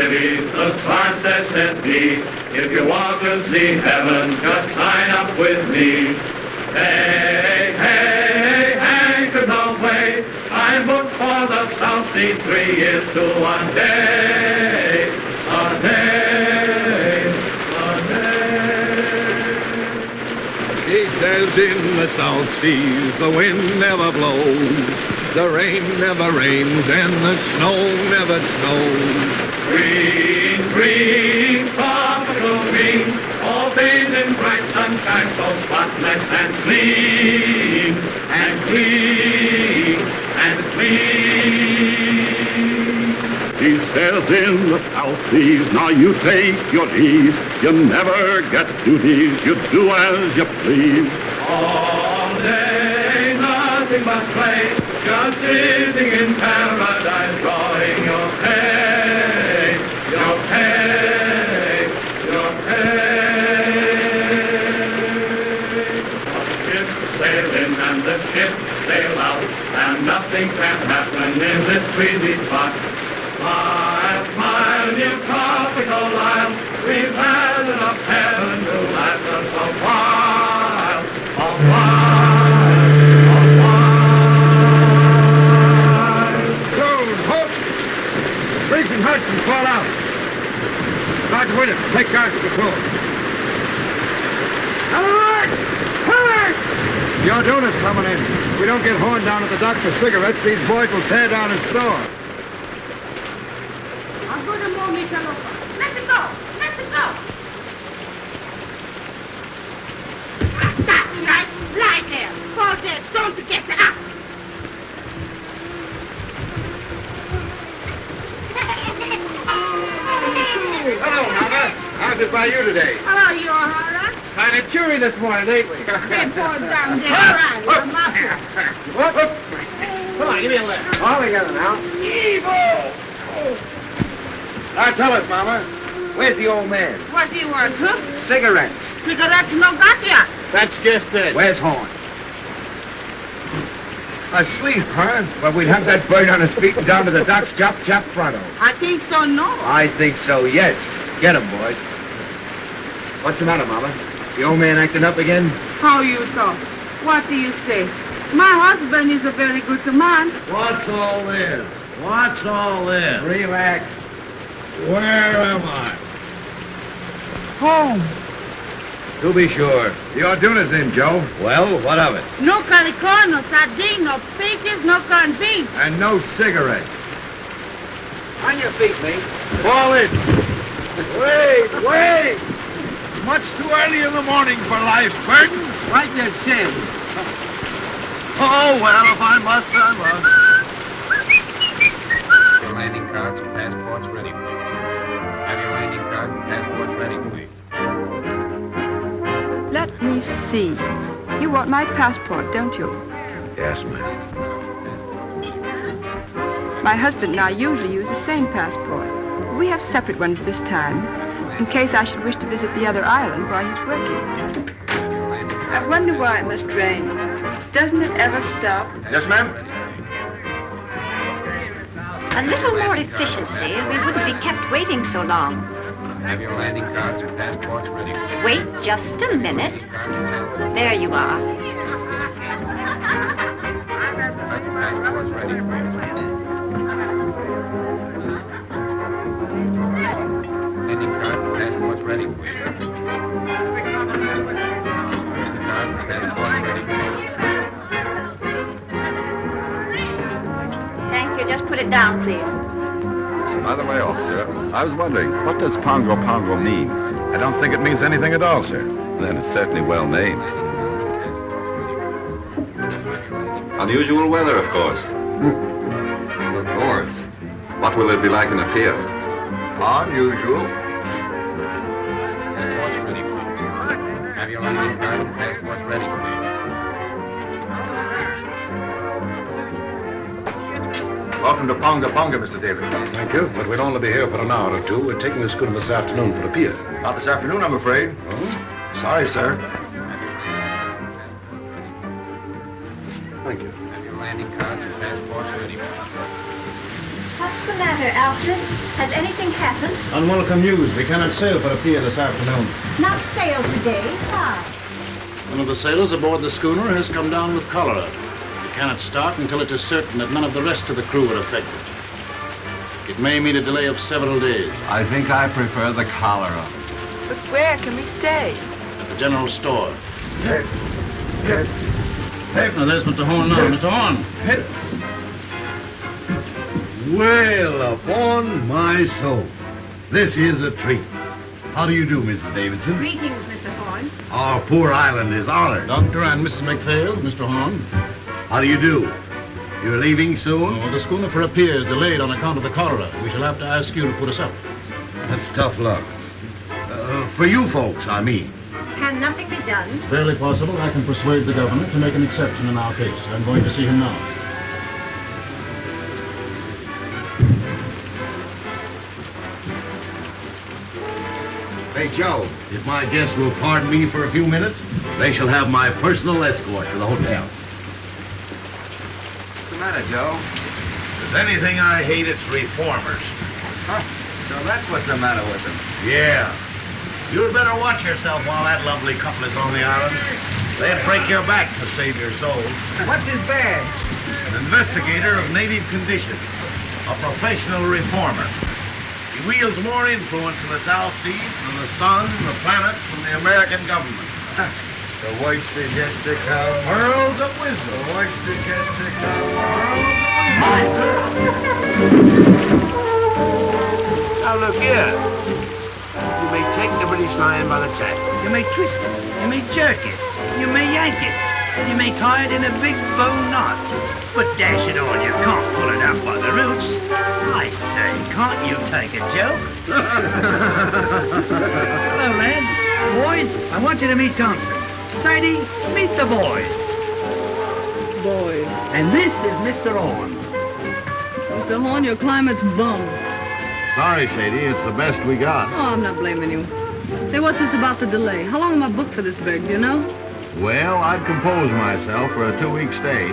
cities, the smart says me. If you want to see heaven, just sign up with me. Hey, hey, hey, could no way. I booked for the South Sea 3 years to 1 day. A day, a day. He says in the South Seas the wind never blows, the rain never rains, and the snow never snows. Green, green, tropical green, all bathed in bright sunshine, so spotless and clean, and clean, and clean. He says in the South Seas, now you take your ease, you never get duties, you do as you please. All day, nothing but play, just sitting in paradise, drawing your pay, your pay, your pay. A ship sailing and the ship sail out, and nothing can happen in this breezy spot. Smile, smile, you tropical isle, we've had enough heaven to last us a while, a while, a while. Close, halt! Briggs and Hudson, fall out. Dodge Williams, take charge of the crew. Alert! Alert! Your donuts coming in. If we don't get horned down at the dock for cigarettes, these boys will tear down his store. Let it go! Let it go! That's right! Lie there! Fall dead! Don't forget to up! Hello, Mama. How's it by you today? Hello, you O'Hara. Kind of cheery this morning, ain't we? They poured down there crying. Whoop, whoop. Come on, give me a lift. All together now. Evil! Now tell us, Mama, where's the old man? What do you want, huh? Cigarettes. Cigarettes no got ya. That's just it. Where's Horn? Asleep, huh? Well, we'd have that bird on his feet and down to the docks, chop, chop, pronto. I think so, no. I think so, yes. Get him, boys. What's the matter, Mama? The old man acting up again? How you talk? What do you say? My husband is a very good man. What's all this? What's all this? Relax. Where am I? Home. To be sure. Your dinner's in, Joe. Well, what of it? No calicor, no sardine, no peaches, no corned beef. And no cigarettes. On your feet, mate. Fall in. Wait, wait! Much too early in the morning for life's burden. Right there, chin. Oh, well, if I must, I must. Your landing cards and passports ready, please. Have your landing cards and passports ready, please. Let me see. You want my passport, don't you? Yes, ma'am. My husband and I usually use the same passport. We have separate ones this time, in case I should wish to visit the other island while he's working. I wonder why it must rain. Doesn't it ever stop? Yes, ma'am. A little more efficiency, and we wouldn't be kept waiting so long. Have your landing cards and passports ready, please. Wait just a minute. There you are. Have your passports ready, please. Landing cards and passports ready, please. Landing cards and passports ready, please. Thank you. Just put it down, please. By the way, officer, I was wondering, what does Pongo Pongo mean? I don't think it means anything at all, sir. Then it's certainly well named. Unusual weather, of course. Of course. What will it be like in a pier? Unusual. Passports ready, please. Have your landing cards and passports ready, please. Welcome to Ponga Ponga, Mr. Davis. Thank you, but we'll only be here for an hour or two. We're taking the schooner this afternoon for a pier. Not this afternoon, I'm afraid. Oh? Sorry, sir. Thank you. Have your landing cards and passports ready, please. What's the matter, Alfred? Has anything happened? Unwelcome news. We cannot sail for the pier this afternoon. Not sail today. Why? One of the sailors aboard the schooner has come down with cholera. We cannot start until it is certain that none of the rest of the crew are affected. It may mean a delay of several days. I think I prefer the cholera. But where can we stay? At the general store. Now, there's Mr. Horn now. Mr. Horn. Well, upon my soul, this is a treat. How do you do, Mrs. Davidson? Greetings, Mr. Horn. Our poor island is honored. Dr. and Mrs. McPhail, Mr. Horn. How do you do? You're leaving soon? Oh, the schooner for a pier is delayed on account of the cholera. We shall have to ask you to put us up. That's tough luck. For you folks, I mean. Can nothing be done? Barely possible. I can persuade the governor to make an exception in our case. I'm going to see him now. Hey, Joe, if my guests will pardon me for a few minutes, they shall have my personal escort to the hotel. What's the matter, Joe? If there's anything I hate, it's reformers. Huh? So that's what's the matter with them. Yeah. You'd better watch yourself while that lovely couple is on the island. They'd break your back to save your soul. What's his badge? An investigator of native conditions. A professional reformer. He wields more influence in the South Seas than the sun, the planets, and the American government. The voice to get to come. Pearls of wisdom. The voice to get to come. Now look here. You may take the British Lion by the tail. You may twist it. You may jerk it. You may yank it. You may tie it in a big bow knot. But dash it all, you can't pull it out by the roots. I say, can't you take a joke? Hello, lads. Boys, I want you to meet Thompson. Sadie, meet the boys. Boy. And this is Mr. Horn. Mr. Horn, your climate's bum. Sorry, Sadie, it's the best we got. Oh, I'm not blaming you. Say, what's this about the delay? How long am I booked for this bird, do you know? Well, I'd compose myself for a 2-week stay.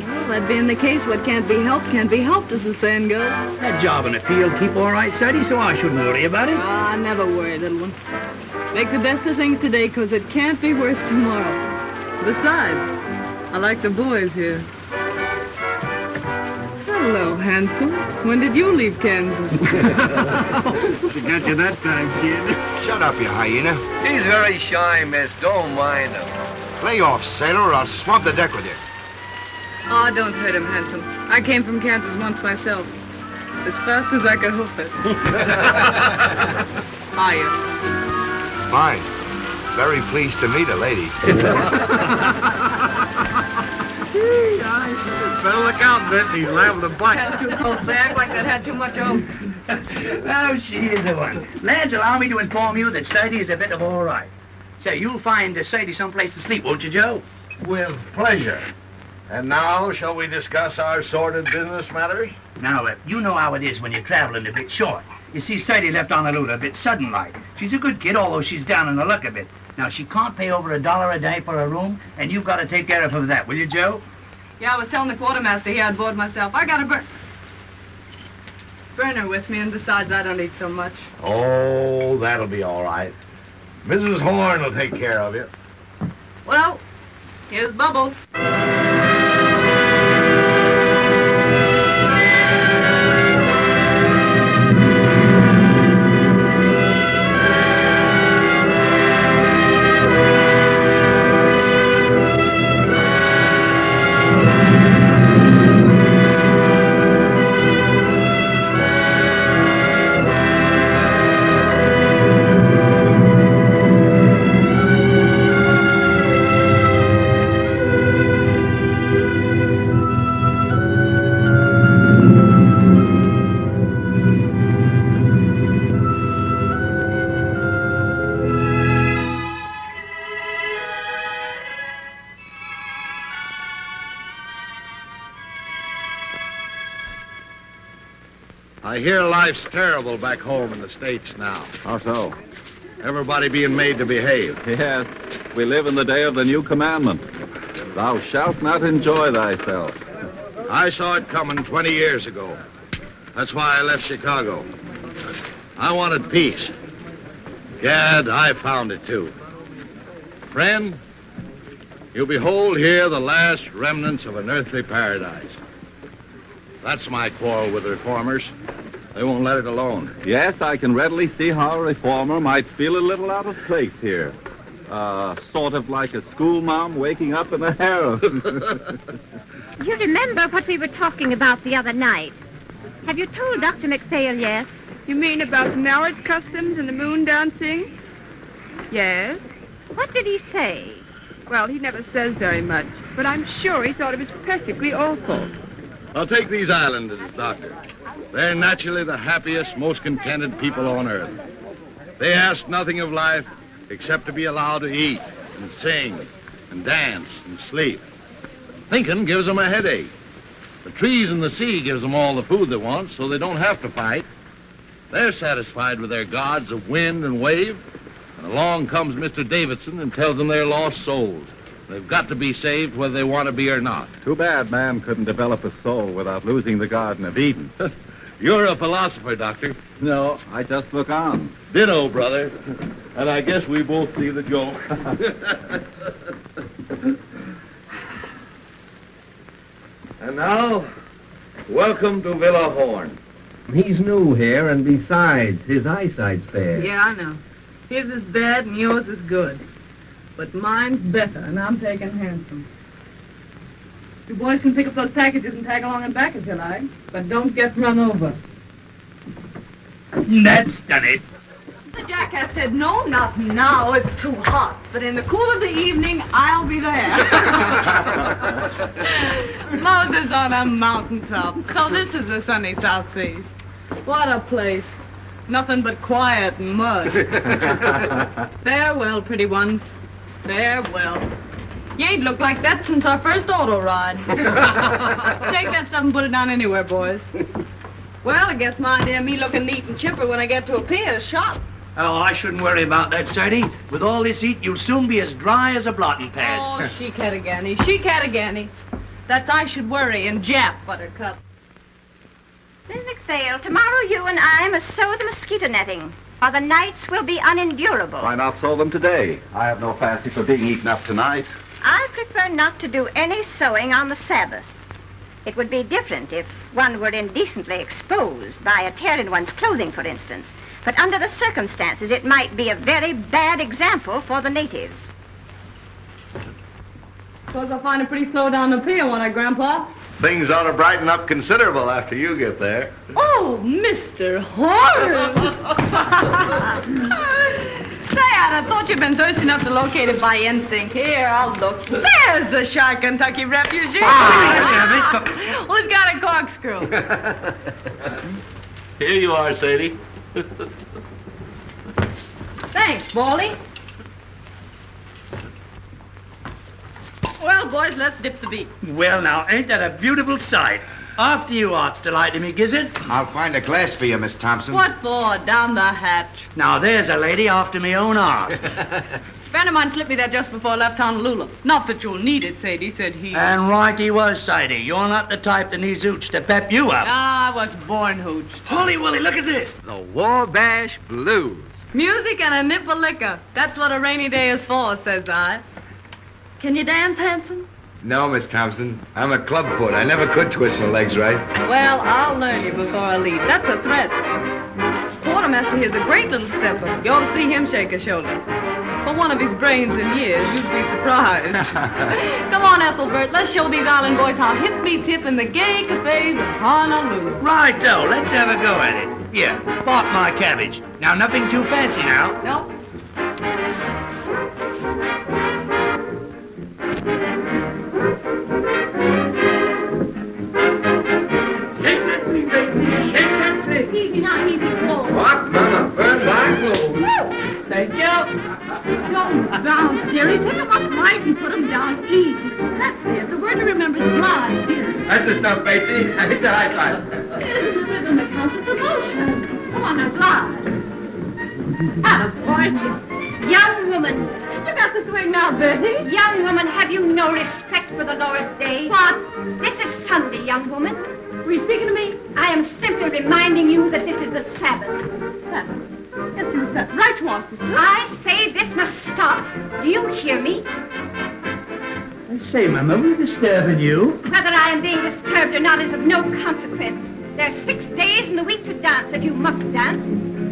Well, that being the case, what can't be helped, as the saying goes. That job and appeal keep all right, Sadie, so I shouldn't worry about it. Ah, never worry, little one. Make the best of things today, 'cause it can't be worse tomorrow. Besides, I like the boys here. Hello, handsome. When did you leave Kansas? She got you that time, kid. Shut up, you hyena. He's very shy, miss. Don't mind him. Lay off, sailor, or I'll swab the deck with you. Oh, don't hurt him, handsome. I came from Kansas once myself. As fast as I could hoof it. Hiya. Fine. Very pleased to meet a lady. Better look out, miss. He's liable to bite. That's too close. They act like that had too much oats. Oh, she is a one. Lads, allow me to inform you that Sadie is a bit of all right. Say, you'll find Sadie someplace to sleep, won't you, Joe? With pleasure. And now, shall we discuss our sordid business matters? Now, you know how it is when you're traveling a bit short. You see, Sadie left Honolulu a bit sudden-like. She's a good kid, although she's down in the luck a bit. Now, she can't pay over $1 a day for a room, and you've got to take care of her for that, will you, Joe? Yeah, I was telling the quartermaster here I'd board myself. I got a burner with me, and besides, I don't eat so much. Oh, that'll be all right. Mrs. Horn will take care of you. Well, here's Bubbles. I hear life's terrible back home in the States now. How so? Everybody being made to behave. Yes, we live in the day of the new commandment. Thou shalt not enjoy thyself. I saw it coming 20 years ago. That's why I left Chicago. I wanted peace. Gad, I found it too. Friend, you behold here the last remnants of an earthly paradise. That's my quarrel with the reformers. They won't let it alone. Yes, I can readily see how a reformer might feel a little out of place here. Sort of like a schoolmom waking up in a harem. You remember what we were talking about the other night? Have you told Dr. McPhail yet? You mean about marriage customs and the moon dancing? Yes. What did he say? Well, he never says very much, but I'm sure he thought it was perfectly awful. I'll take these islanders, Doctor. They're naturally the happiest, most contented people on earth. They ask nothing of life except to be allowed to eat and sing and dance and sleep. Thinking gives them a headache. The trees and the sea gives them all the food they want, so they don't have to fight. They're satisfied with their gods of wind and wave, and along comes Mr. Davidson and tells them they're lost souls. They've got to be saved whether they want to be or not. Too bad man couldn't develop a soul without losing the Garden of Eden. You're a philosopher, Doctor. No, I just look on. Ditto, brother. And I guess we both see the joke. And now, welcome to Villa Horn. He's new here, and besides, his eyesight's bad. Yeah, I know. His is bad and yours is good. But mine's better, and I'm taking handsome. You boys can pick up those packages and tag along and back if you like, but don't get run over. That's done it. The jackass said, no, not now, it's too hot. But in the cool of the evening, I'll be there. Moses on a mountaintop. So this is the sunny South Seas. What a place. Nothing but quiet and mud. Farewell, pretty ones. Farewell. You ain't looked like that since our first auto ride. Take that stuff and put it down anywhere, boys. Well, I guess my idea of me looking neat and chipper when I get to a pier is shot. Oh, I shouldn't worry about that, Sadie. With all this heat, you'll soon be as dry as a blotting pad. Oh, she-catagani. That's I should worry in Jap, Buttercup. Miss McPhail, tomorrow you and I must sew the mosquito netting, or the nights will be unendurable. Why not sew them today? I have no fancy for being eaten up tonight. I prefer not to do any sewing on the Sabbath. It would be different if one were indecently exposed by a tear in one's clothing, for instance. But under the circumstances, it might be a very bad example for the natives. Suppose I'll find it pretty slow down the pier, won't I, Grandpa? Things ought to brighten up considerable after you get there. Oh, Mr. Horace! Say, I'd have thought you'd been thirsty enough to locate it by instinct. Here, I'll look. There's the shy Kentucky refugee. Who's got a corkscrew? Here you are, Sadie. Thanks, Baldy. Well, boys, let's dip the beat. Well, now, ain't that a beautiful sight? After you, Art's delight to me, Gizzard. I'll find a glass for you, Miss Thompson. What for? Down the hatch. Now, there's a lady after me own art. Friend of mine slipped me that just before I left Honolulu. Not that you'll need it, Sadie, said he. And right he was, Sadie. You're not the type that needs hooch to pep you up. I was born hooched. Holy Willie, look at this. The Wabash Blues. Music and a nip of liquor. That's what a rainy day is for, says I. Can you dance, handsome? No, Miss Thompson. I'm a clubfoot. I never could twist my legs right. Well, I'll learn you before I leave. That's a threat. Quartermaster here's a great little stepper. You ought to see him shake a shoulder. For one of his brains in years, you'd be surprised. Come on, Ethelbert. Let's show these island boys how hip beats hip in the gay cafes of Honolulu. Righto, let's have a go at it. Here, part my cabbage. Now, nothing too fancy now. Nope. Easy now, easy, slow. What? Mama, burn my clothes. Thank you. Don't down, dearie. Take them up right and put them down easy. That's it. The word to remember is glide, dearie. That's the stuff, Basie. I hit the high five. It isn't the rhythm that counts, it's the motion. Come on now, glide. Attaboy. Young woman. You got the swing now, Betty. Young woman, have you no respect for the Lord's day? What? This is Sunday, young woman. Were you speaking to me? I am simply reminding you that this is the Sabbath. Sabbath? Yes, you said right, Washington. I say this must stop. Do you hear me? I say, Mama, we're disturbing you. Whether I am being disturbed or not is of no consequence. There are 6 days in the week to dance if you must dance.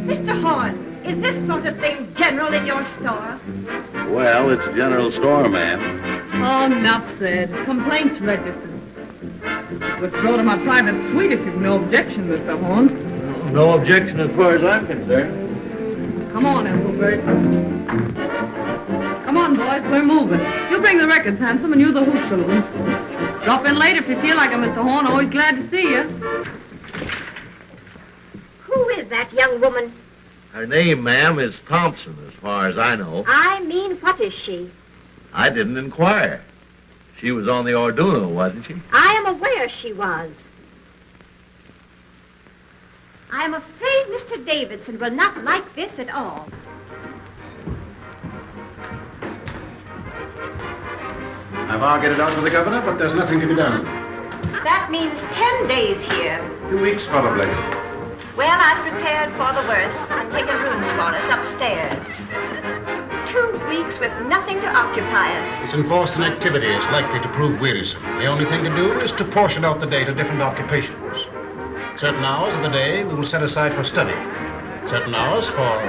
Mr. Horn, is this sort of thing general in your store? Well, it's a general store, ma'am. Oh, enough said. Complaints registered. Would go to my private suite if you've no objection, Mr. Horn. No objection as far as I'm concerned. Come on, Ethelbert. Come on, boys, we're moving. You bring the records, Handsome, and you the hoop saloon. Drop in later if you feel like it, Mr. Horn. Always glad to see you. Who is that young woman? Her name, ma'am, is Thompson, as far as I know. I mean, what is she? I didn't inquire. She was on the Orduno, wasn't she? I am aware she was. I am afraid Mr. Davidson will not like this at all. I've argued it out with the governor, but there's nothing to be done. That means 10 days here. 2 weeks, probably. Well, I've prepared for the worst and taken rooms for us upstairs. 2 weeks with nothing to occupy us. This enforced inactivity is likely to prove wearisome. The only thing to do is to portion out the day to different occupations. Certain hours of the day we will set aside for study. Certain hours for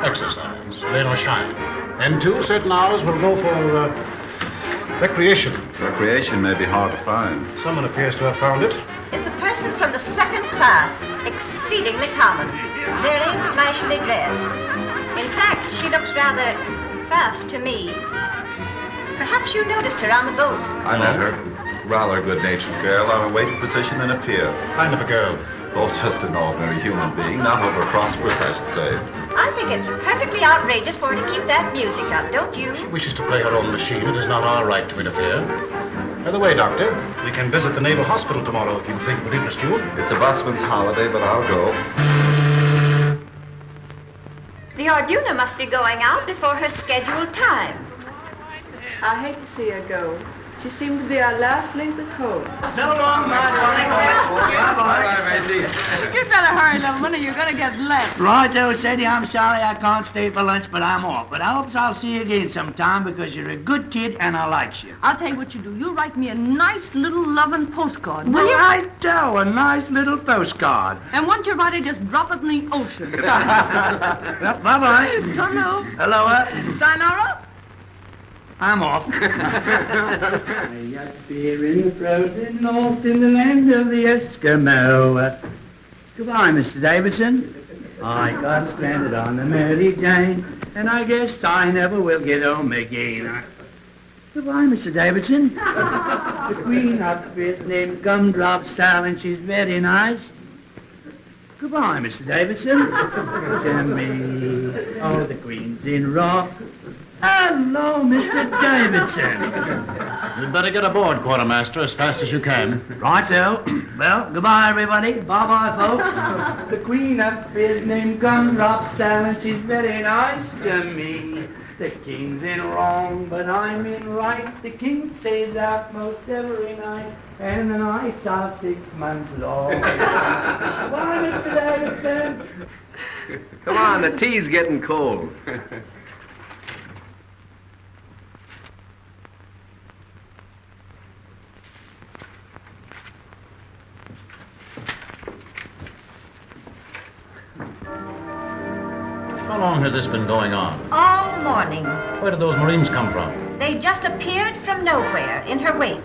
exercise, rain or shine. And too, certain hours will go for recreation. Recreation may be hard to find. Someone appears to have found it. It's a person from the second class, exceedingly common, very flashily dressed. In fact, she looks rather fast to me. Perhaps you noticed her on the boat. I met her. Rather good-natured girl on a waiting position in a pier. Kind of a girl. Oh, just an ordinary human being, not over-prosperous, I should say. I think it's perfectly outrageous for her to keep that music up, don't you? She wishes to play her own machine. It is not our right to interfere. By the way, Doctor, we can visit the Naval Hospital tomorrow if you think it would interest you. It's a busman's holiday, but I'll go. The Orduna must be going out before her scheduled time. I hate to see her go. She seemed to be our last link with hope. So long, my darling. Bye, Maisie. You better hurry, little one, or you're going to get left. Righto, Sadie, I'm sorry I can't stay for lunch, but I'm off. But I hope I'll see you again sometime because you're a good kid and I likes you. I'll tell you what you do. You write me a nice little loving postcard, will you? Righto, a nice little postcard. And once you write it, just drop it in the ocean. Well, bye-bye. Hello. Hello, Sayonara. I'm off. I got beer in the frozen north in the land of the Eskimo. Goodbye, Mr. Davidson. I got stranded on the Mary Jane, and I guess I never will get home again. Goodbye, Mr. Davidson. The queen of it named Gumdrop Sal, and she's very nice. Goodbye, Mr. Davidson. To me, oh, the queen's in rock. Hello, Mr. Davidson. You'd better get aboard, Quartermaster, as fast as you can. Righto. Well, goodbye, everybody. Bye-bye, folks. The queen up is named Gumdrop Sal, and she's very nice to me. The king's in wrong, but I'm in right. The king stays out most every night, and the nights are 6 months long. Bye, Mr. Davidson. Come on, the tea's getting cold. How long has this been going on? All morning. Where did those Marines come from? They just appeared from nowhere in her wake.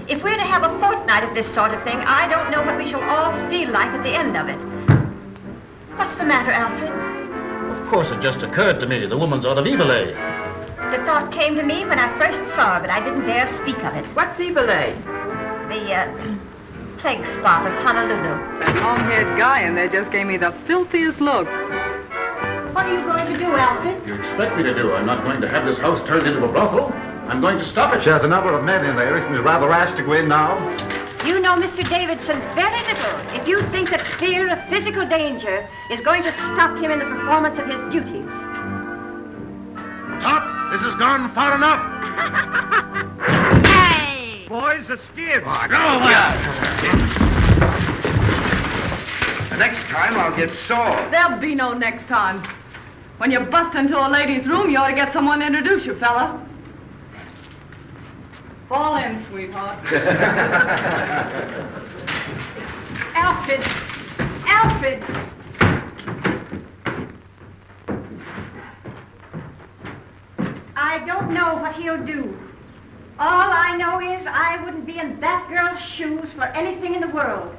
If we're to have a fortnight of this sort of thing, I don't know what we shall all feel like at the end of it. What's the matter, Alfred? Of course, it just occurred to me. The woman's out of Evil A. The thought came to me when I first saw her, but I didn't dare speak of it. What's Evil A? The, plague spot of Honolulu. That long-haired guy in there just gave me the filthiest look. What are you going to do, Alfred? You expect me to do? I'm not going to have this house turned into a brothel. I'm going to stop it. She has a number of men in there. It seems rather rash to go in now. You know Mr. Davidson very little if you think that fear of physical danger is going to stop him in the performance of his duties. Stop! This has gone far enough. Hey! Boys, the skids. Oh, go away. The next time I'll get sore. There'll be no next time. When you bust into a lady's room, you ought to get someone to introduce you, fella. Fall in, sweetheart. Alfred! Alfred! I don't know what he'll do. All I know is I wouldn't be in that girl's shoes for anything in the world.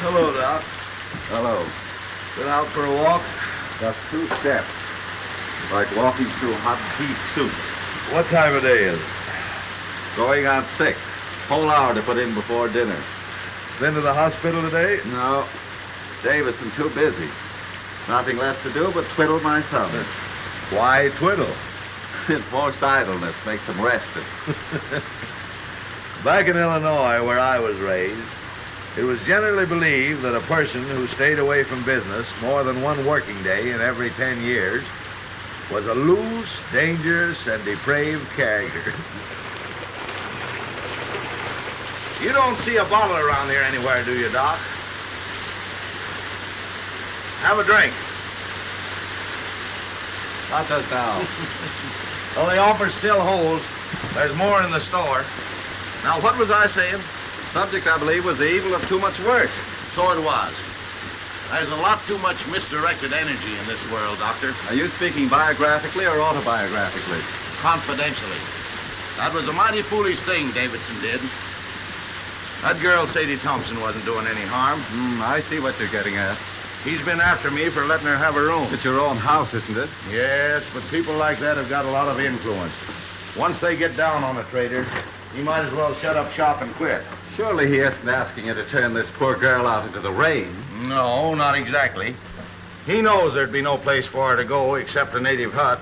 Hello, Doc. Hello. Been out for a walk? Just 2 steps. Like walking through hot beef soup. What time of day is it? Going on 6. Whole hour to put in before dinner. Been to the hospital today? No. Davison too busy. Nothing left to do but twiddle my thumbs. Why twiddle? Enforced idleness makes him rested. Back in Illinois, where I was raised, it was generally believed that a person who stayed away from business more than one working day in every 10 years was a loose, dangerous, and depraved character. You don't see a bottle around here anywhere, do you, Doc? Have a drink. Not just now. Well, the offer still holds. There's more in the store. Now, what was I saying? Subject, I believe, was the evil of too much work. So it was. There's a lot too much misdirected energy in this world, Doctor. Are you speaking biographically or autobiographically? Confidentially. That was a mighty foolish thing Davidson did. That girl, Sadie Thompson, wasn't doing any harm. I see what you're getting at. He's been after me for letting her have her room. It's your own house, isn't it? Yes, but people like that have got a lot of influence. Once they get down on a trader, you might as well shut up shop and quit. Surely he isn't asking you to turn this poor girl out into the rain. No, not exactly. He knows there'd be no place for her to go except a native hut.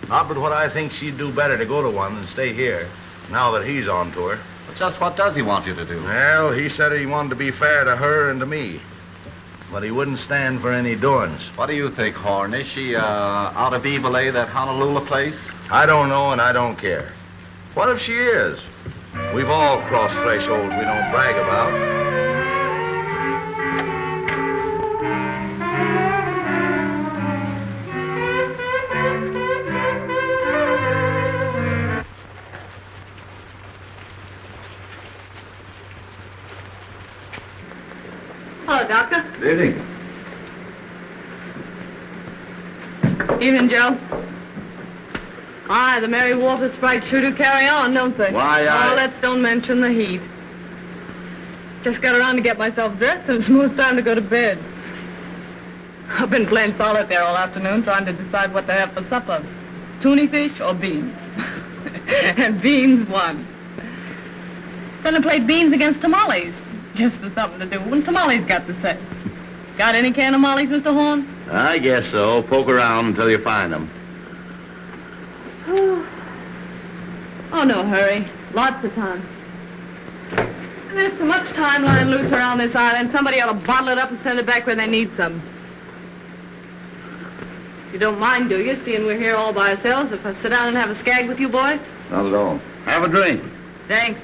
Not but what I think she'd do better to go to one than stay here, now that he's on to her. But just what does he want you to do? Well, he said he wanted to be fair to her and to me. But he wouldn't stand for any doings. What do you think, Horn? Is she out of Evil A, that Honolulu place? I don't know and I don't care. What if she is? We've all crossed thresholds we don't brag about. Hello, Doctor. Good evening. Evening, Joe. Aye, the Mary Walter Sprite sure do carry on, don't they? Why, Oh, let's don't mention the heat. Just got around to get myself dressed, and it's most time to go to bed. I've been playing solitaire all afternoon, trying to decide what to have for supper. Tuna fish or beans? And beans won. Then I played beans against tamales, just for something to do. When tamales got to say. Got any can of mollies, Mr. Horn? I guess so. Poke around until you find them. Oh, no hurry. Lots of time. There's so much time lying loose around this island, somebody ought to bottle it up and send it back where they need some. You don't mind, do you, seeing we're here all by ourselves, if I sit down and have a skag with you boys? Not at all. Have a drink. Thanks.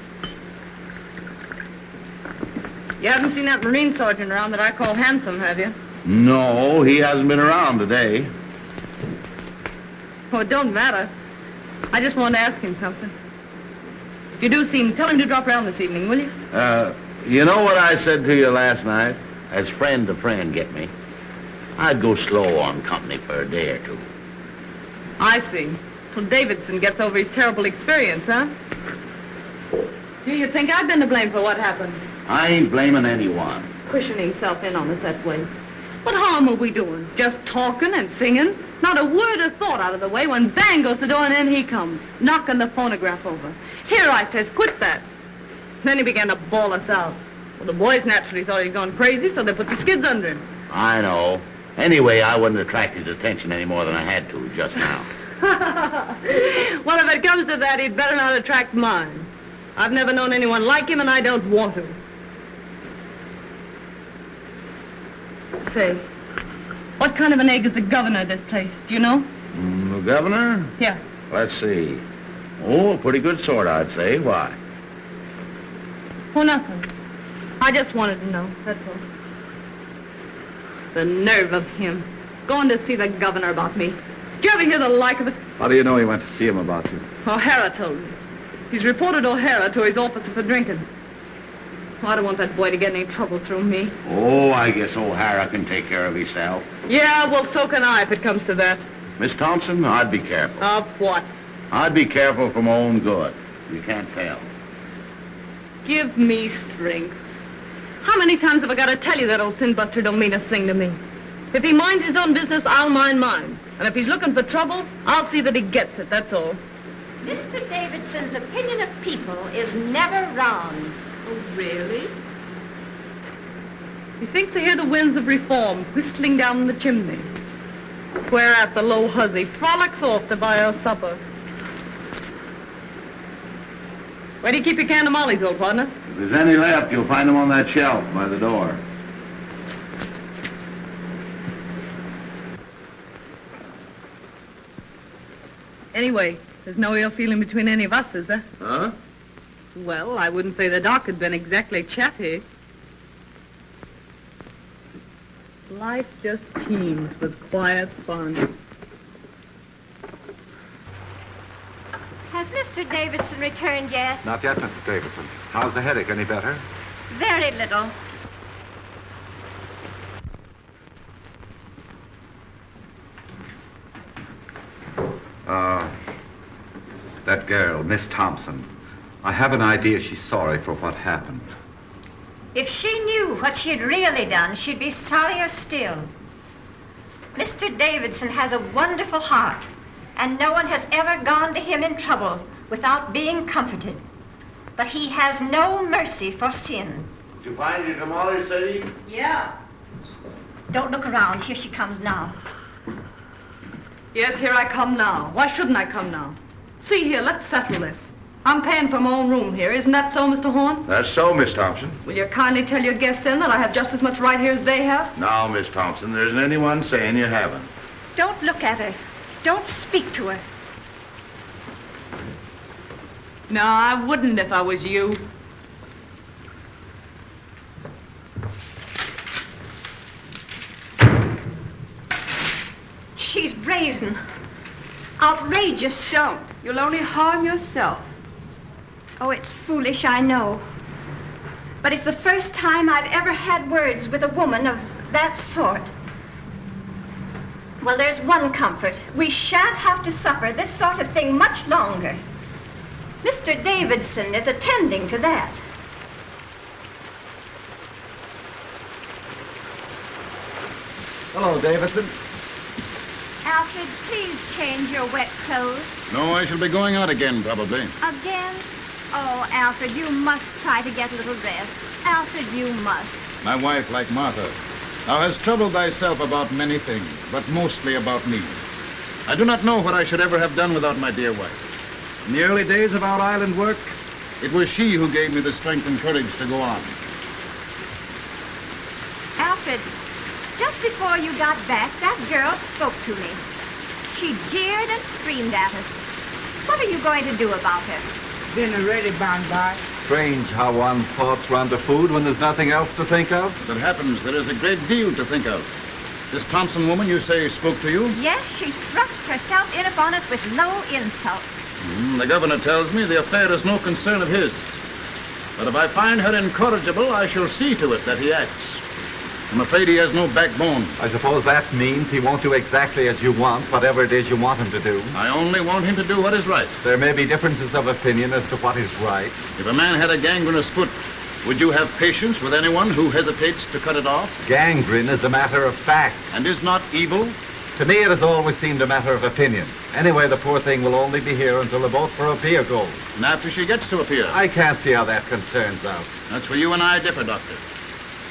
You haven't seen that Marine sergeant around that I call handsome, have you? No, he hasn't been around today. Oh, it don't matter. I just wanted to ask him something. If you do see him, tell him to drop around this evening, will you? You know what I said to you last night? As friend to friend, get me? I'd go slow on company for a day or two. I see. Till Davidson gets over his terrible experience, huh? You think I've been to blame for what happened? I ain't blaming anyone. Pushing himself in on us that way. What harm are we doing? Just talking and singing? Not a word of thought out of the way when bang goes the door and in he comes, knocking the phonograph over. Here, I says, quit that. Then he began to bawl us out. Well, the boys naturally thought he'd gone crazy, so they put the skids under him. I know. Anyway, I wouldn't attract his attention any more than I had to just now. Well, if it comes to that, he'd better not attract mine. I've never known anyone like him, and I don't want to. Say, what kind of an egg is the governor of this place? Do you know? The governor? Yeah. Let's see. Oh, a pretty good sort, I'd say. Why? Oh, nothing. I just wanted to know, that's all. The nerve of him. Going to see the governor about me. Did you ever hear the like of it? How do you know he went to see him about you? O'Hara told me. He's reported O'Hara to his officer for drinking. Oh, I don't want that boy to get any trouble through me. Oh, I guess O'Hara can take care of himself. Yeah, well, so can I if it comes to that. Miss Thompson, I'd be careful. Of what? I'd be careful for my own good. You can't tell. Give me strength. How many times have I got to tell you that old sin-buster don't mean a thing to me? If he minds his own business, I'll mind mine. And if he's looking for trouble, I'll see that he gets it, that's all. Mr. Davidson's opinion of people is never wrong. Oh, really? He thinks they hear the winds of reform whistling down the chimney. Whereat the low hussy frolics off to buy her supper. Where do you keep your can of mollies, old partner? If there's any left, you'll find them on that shelf by the door. Anyway, there's no ill feeling between any of us, is there? Huh? Well, I wouldn't say the doc had been exactly chatty. Life just teems with quiet fun. Has Mr. Davidson returned yet? Not yet, Mrs. Davidson. How's the headache? Any better? Very little. That girl, Miss Thompson. I have an idea she's sorry for what happened. If she knew what she'd really done, she'd be sorrier still. Mr. Davidson has a wonderful heart, and no one has ever gone to him in trouble without being comforted. But he has no mercy for sin. Did you find your tamales, Sadie? Yeah. Don't look around. Here she comes now. Yes, here I come now. Why shouldn't I come now? See here, let's settle this. I'm paying for my own room here. Isn't that so, Mr. Horn? That's so, Miss Thompson. Will you kindly tell your guests then that I have just as much right here as they have? Now, Miss Thompson, there isn't anyone saying you haven't. Don't look at her. Don't speak to her. No, I wouldn't if I was you. She's brazen. Outrageous. Don't. You'll only harm yourself. Oh, it's foolish, I know. But it's the first time I've ever had words with a woman of that sort. Well, there's one comfort. We shan't have to suffer this sort of thing much longer. Mr. Davidson is attending to that. Hello, Davidson. Alfred, please change your wet clothes. No, I shall be going out again, probably. Again? Oh, Alfred, you must try to get a little rest. Alfred, you must. My wife, like Martha, thou hast troubled thyself about many things, but mostly about me. I do not know what I should ever have done without my dear wife. In the early days of our island work, it was she who gave me the strength and courage to go on. Alfred, just before you got back, that girl spoke to me. She jeered and screamed at us. What are you going to do about her? Dinner ready, by. Strange how one's thoughts run to food when there's nothing else to think of. If it happens, there is a great deal to think of. This Thompson woman, you say, spoke to you? Yes, she thrust herself in upon us with low insults. The governor tells me the affair is no concern of his. But if I find her incorrigible, I shall see to it that he acts. I'm afraid he has no backbone. I suppose that means he won't do exactly as you want, whatever it is you want him to do. I only want him to do what is right. There may be differences of opinion as to what is right. If a man had a gangrenous foot, would you have patience with anyone who hesitates to cut it off? Gangrene is a matter of fact. And is not evil? To me, it has always seemed a matter of opinion. Anyway, the poor thing will only be here until the boat for a pier goes. And after she gets to a pier? I can't see how that concerns us. That's where you and I differ, Doctor.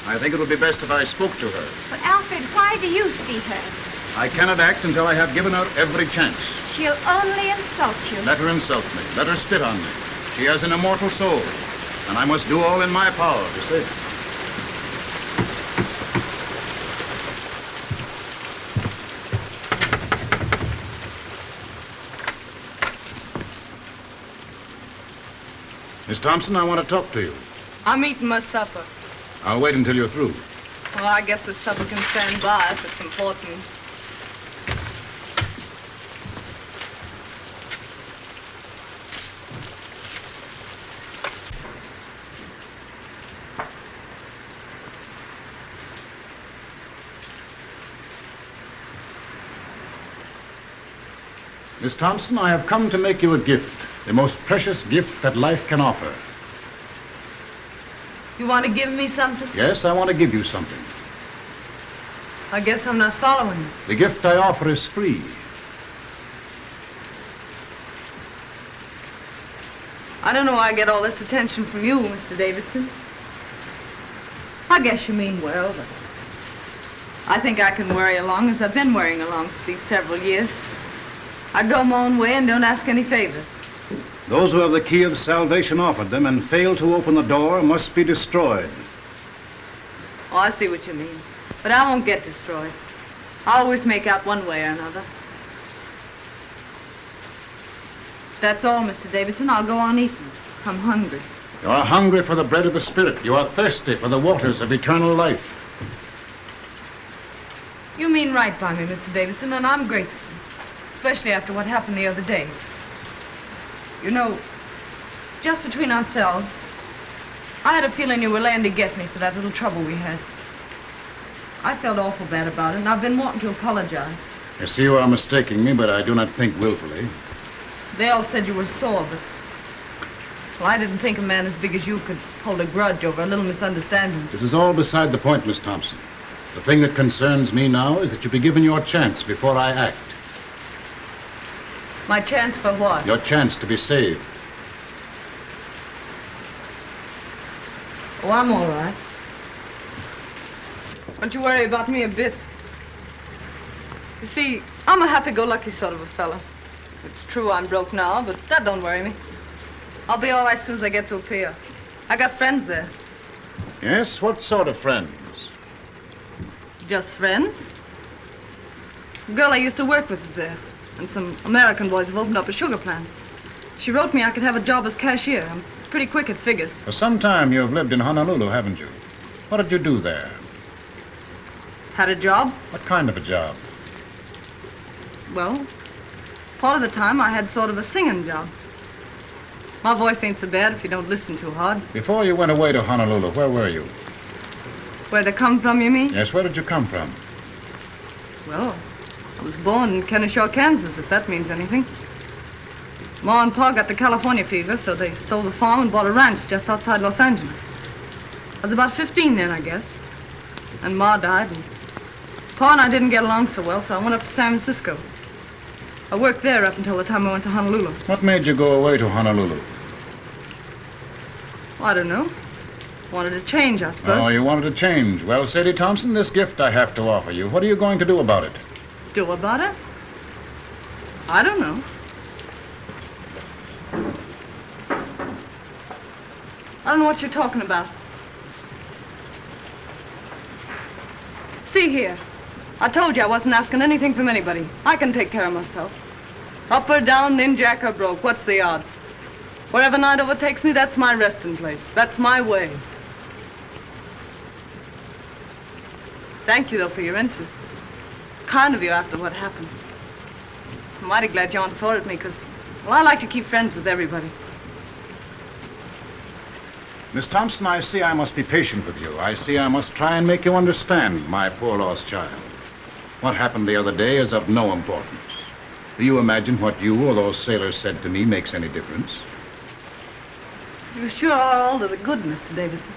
I think it would be best if I spoke to her. But, Alfred, why do you see her? I cannot act until I have given her every chance. She'll only insult you. Let her insult me. Let her spit on me. She has an immortal soul, and I must do all in my power to save it. Miss Thompson, I want to talk to you. I'm eating my supper. I'll wait until you're through. Well, I guess the supper can stand by if it's important. Miss Thompson, I have come to make you a gift, the most precious gift that life can offer. You want to give me something? Yes, I want to give you something. I guess I'm not following you. The gift I offer is free. I don't know why I get all this attention from you, Mr. Davidson. I guess you mean well, but I think I can worry along as I've been worrying along for these several years. I go my own way and don't ask any favors. Those who have the key of salvation offered them and fail to open the door must be destroyed. Oh, I see what you mean. But I won't get destroyed. I always make out one way or another. That's all, Mr. Davidson. I'll go on eating. I'm hungry. You are hungry for the bread of the Spirit. You are thirsty for the waters of eternal life. You mean right by me, Mr. Davidson, and I'm grateful. Especially after what happened the other day. You know, just between ourselves, I had a feeling you were laying to get me for that little trouble we had. I felt awful bad about it, and I've been wanting to apologize. I see you are mistaking me, but I do not think willfully. They all said you were sore, but... Well, I didn't think a man as big as you could hold a grudge over a little misunderstanding. This is all beside the point, Miss Thompson. The thing that concerns me now is that you be given your chance before I act. My chance for what? Your chance to be saved. Oh, I'm all right. Don't you worry about me a bit. You see, I'm a happy-go-lucky sort of a fella. It's true I'm broke now, but that don't worry me. I'll be all right as soon as I get to a pier. I got friends there. Yes? What sort of friends? Just friends. The girl I used to work with is there. And some American boys have opened up a sugar plant. She wrote me I could have a job as cashier. I'm pretty quick at figures. For some time you have lived in Honolulu, haven't you? What did you do there? Had a job? What kind of a job? Well, part of the time I had sort of a singing job. My voice ain't so bad if you don't listen too hard. Before you went away to Honolulu, where were you? Where they come from, you mean? Yes, where did you come from? Well, I was born in Kennesaw, Kansas, if that means anything. Ma and Pa got the California fever, so they sold the farm and bought a ranch just outside Los Angeles. I was about 15 then, I guess. And Ma died, and Pa and I didn't get along so well, so I went up to San Francisco. I worked there up until the time I went to Honolulu. What made you go away to Honolulu? Well, I don't know. Wanted to change, I suppose. Oh, you wanted to change. Well, Sadie Thompson, this gift I have to offer you. What are you going to do about it? Do about it? I don't know. I don't know what you're talking about. See here. I told you I wasn't asking anything from anybody. I can take care of myself. Up or down, ninjack or broke, what's the odds? Wherever night overtakes me, that's my resting place. That's my way. Thank you, though, for your interest. It's kind of you after what happened. I'm mighty glad you aren't sore at me, because, well, I like to keep friends with everybody. Miss Thompson, I see I must be patient with you. I see I must try and make you understand my poor lost child. What happened the other day is of no importance. Do you imagine what you or those sailors said to me makes any difference? You sure are all to the good, Mr. Davidson.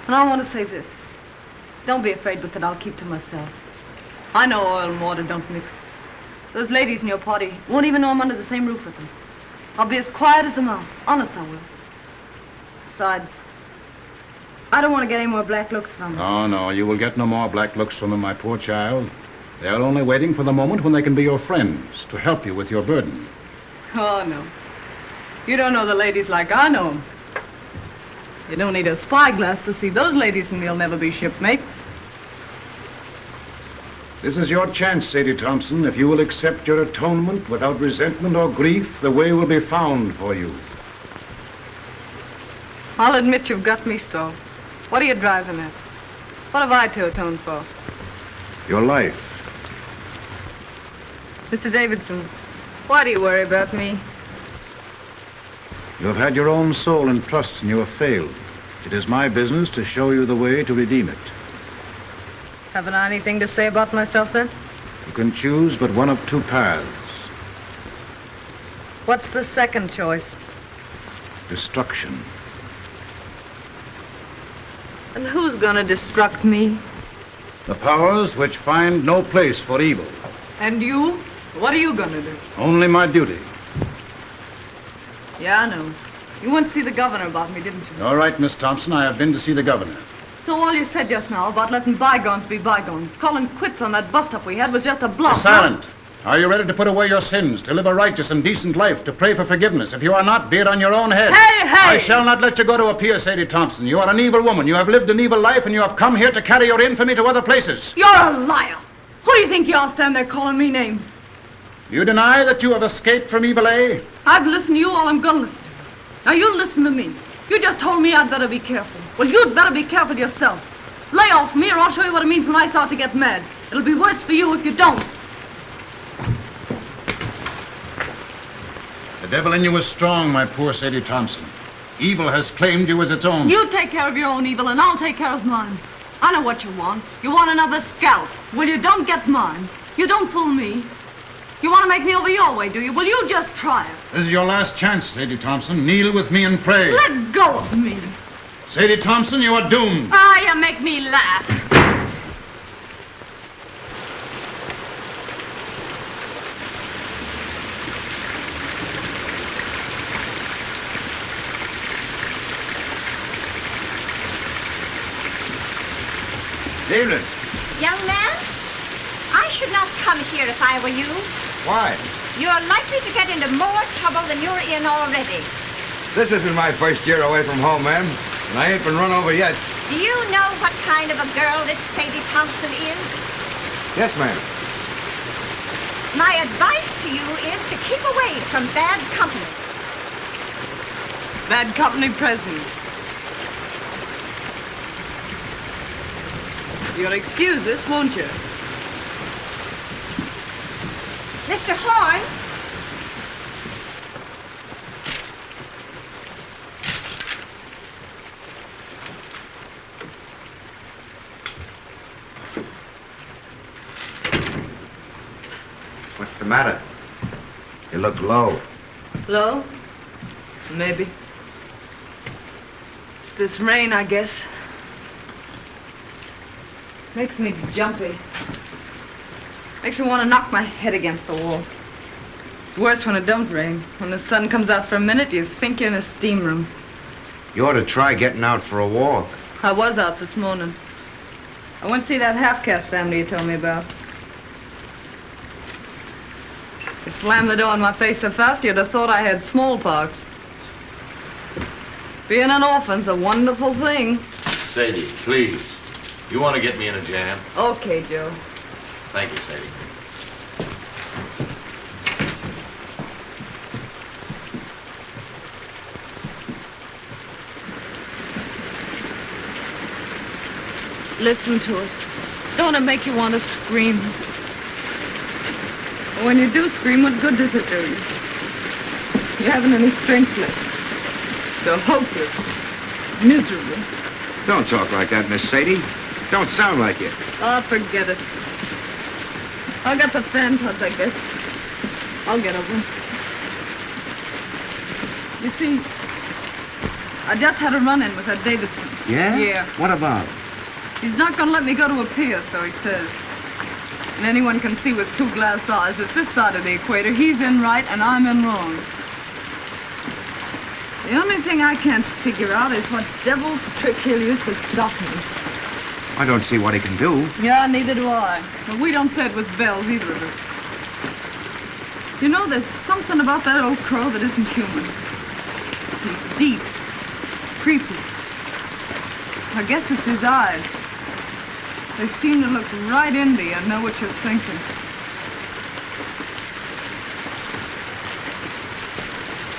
And I want to say this. Don't be afraid with it. I'll keep to myself. I know oil and water don't mix. Those ladies in your party won't even know I'm under the same roof with them. I'll be as quiet as a mouse. Honest, I will. Besides, I don't want to get any more black looks from them. Oh, no, you will get no more black looks from them, my poor child. They're only waiting for the moment when they can be your friends, to help you with your burden. Oh, no. You don't know the ladies like I know them. You don't need a spyglass to see those ladies and you'll never be shipmates. This is your chance, Sadie Thompson. If you will accept your atonement without resentment or grief, the way will be found for you. I'll admit you've got me stalled. What are you driving at? What have I to atone for? Your life. Mr. Davidson, why do you worry about me? You have had your own soul and trust, and you have failed. It is my business to show you the way to redeem it. Haven't I anything to say about myself, then? You can choose but one of two paths. What's the second choice? Destruction. And who's gonna destruct me? The powers which find no place for evil. And you? What are you gonna do? Only my duty. Yeah, I know. You went to see the governor about me, didn't you? All right, Miss Thompson, I have been to see the governor. So all you said just now about letting bygones be bygones, calling quits on that bust-up we had was just a bluff. Silent. Are you ready to put away your sins, to live a righteous and decent life, to pray for forgiveness? If you are not, be it on your own head. Hey, hey! I shall not let you go to appear, Sadie Thompson. You are an evil woman. You have lived an evil life, and you have come here to carry your infamy to other places. You're a liar. Who do you think you are stand there calling me names? You deny that you have escaped from evil, eh? I've listened to you all I'm gonna listen to. Now you listen to me. You just told me I'd better be careful. Well, you'd better be careful yourself. Lay off me, or I'll show you what it means when I start to get mad. It'll be worse for you if you don't. The devil in you is strong, my poor Sadie Thompson. Evil has claimed you as its own. You take care of your own evil, and I'll take care of mine. I know what you want. You want another scalp. Well, you don't get mine. You don't fool me. You want to make me over your way, do you? Well, you just try it. This is your last chance, Sadie Thompson. Kneel with me and pray. Let go of me. Sadie Thompson, you are doomed. Ah, you make me laugh. Evening. Young man, I should not come here if I were you. Why? You're likely to get into more trouble than you're in already. This isn't my first year away from home, ma'am, and I ain't been run over yet. Do you know what kind of a girl this Sadie Thompson is? Yes, ma'am. My advice to you is to keep away from bad company. Bad company present. You'll excuse this, won't you? Mr. Horn? What's the matter? You look low. Low? Maybe. It's this rain, I guess. Makes me jumpy. Makes me want to knock my head against the wall. It's worse when it don't rain. When the sun comes out for a minute, you think you're in a steam room. You ought to try getting out for a walk. I was out this morning. I went to see that half-caste family you told me about. It slammed the door in my face so fast you'd have thought I had smallpox. Being an orphan's a wonderful thing. Sadie, please. You want to get me in a jam? Okay, Joe. Thank you, Sadie. Listen to it. Don't it make you want to scream? When you do scream, what good does it do you? You haven't any strength left. You're hopeless. Miserable. Don't talk like that, Miss Sadie. Don't sound like it. Oh, forget it. I got the fan touch, I guess. I'll get over it. You see, I just had a run-in with that Davidson. Yeah? Yeah. What about? He's not going to let me go to a pier, so he says. And anyone can see with 2 glass eyes that this side of the equator, he's in right and I'm in wrong. The only thing I can't figure out is what devil's trick he'll use to stop me. I don't see what he can do. Yeah, neither do I. But we don't say it with bells, either of us. You know, there's something about that old crow that isn't human. He's deep, creepy. I guess it's his eyes. They seem to look right into you and know what you're thinking.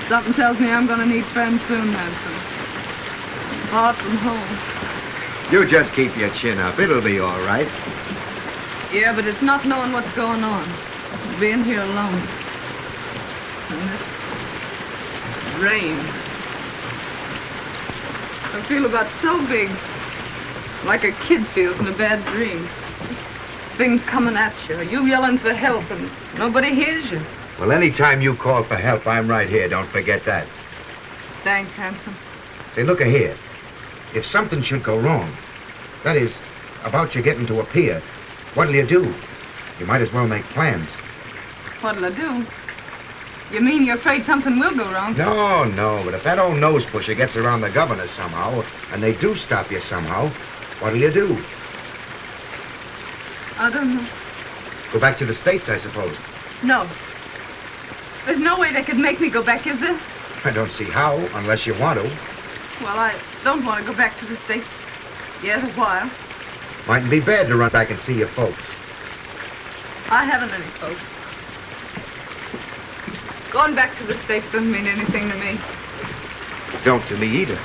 Something tells me I'm gonna need friends soon, Hanson. Far from home. You just keep your chin up. It'll be all right. Yeah, but it's not knowing what's going on. Being here alone. And this rain. I feel about so big. Like a kid feels in a bad dream. Things coming at you. You yelling for help and nobody hears you. Well, anytime you call for help, I'm right here. Don't forget that. Thanks, Hanson. Say, look here. If something should go wrong, that is, about you getting to a pier, what'll you do? You might as well make plans. What'll I do? You mean you're afraid something will go wrong? No, but if that old nose pusher gets around the governor somehow, and they do stop you somehow, what'll you do? I don't know. Go back to the States, I suppose. No. There's no way they could make me go back, is there? I don't see how, unless you want to. Well, I don't want to go back to the States. Yet a while. Mightn't be bad to run back and see your folks. I haven't any folks. Going back to the States doesn't mean anything to me. Don't to me either.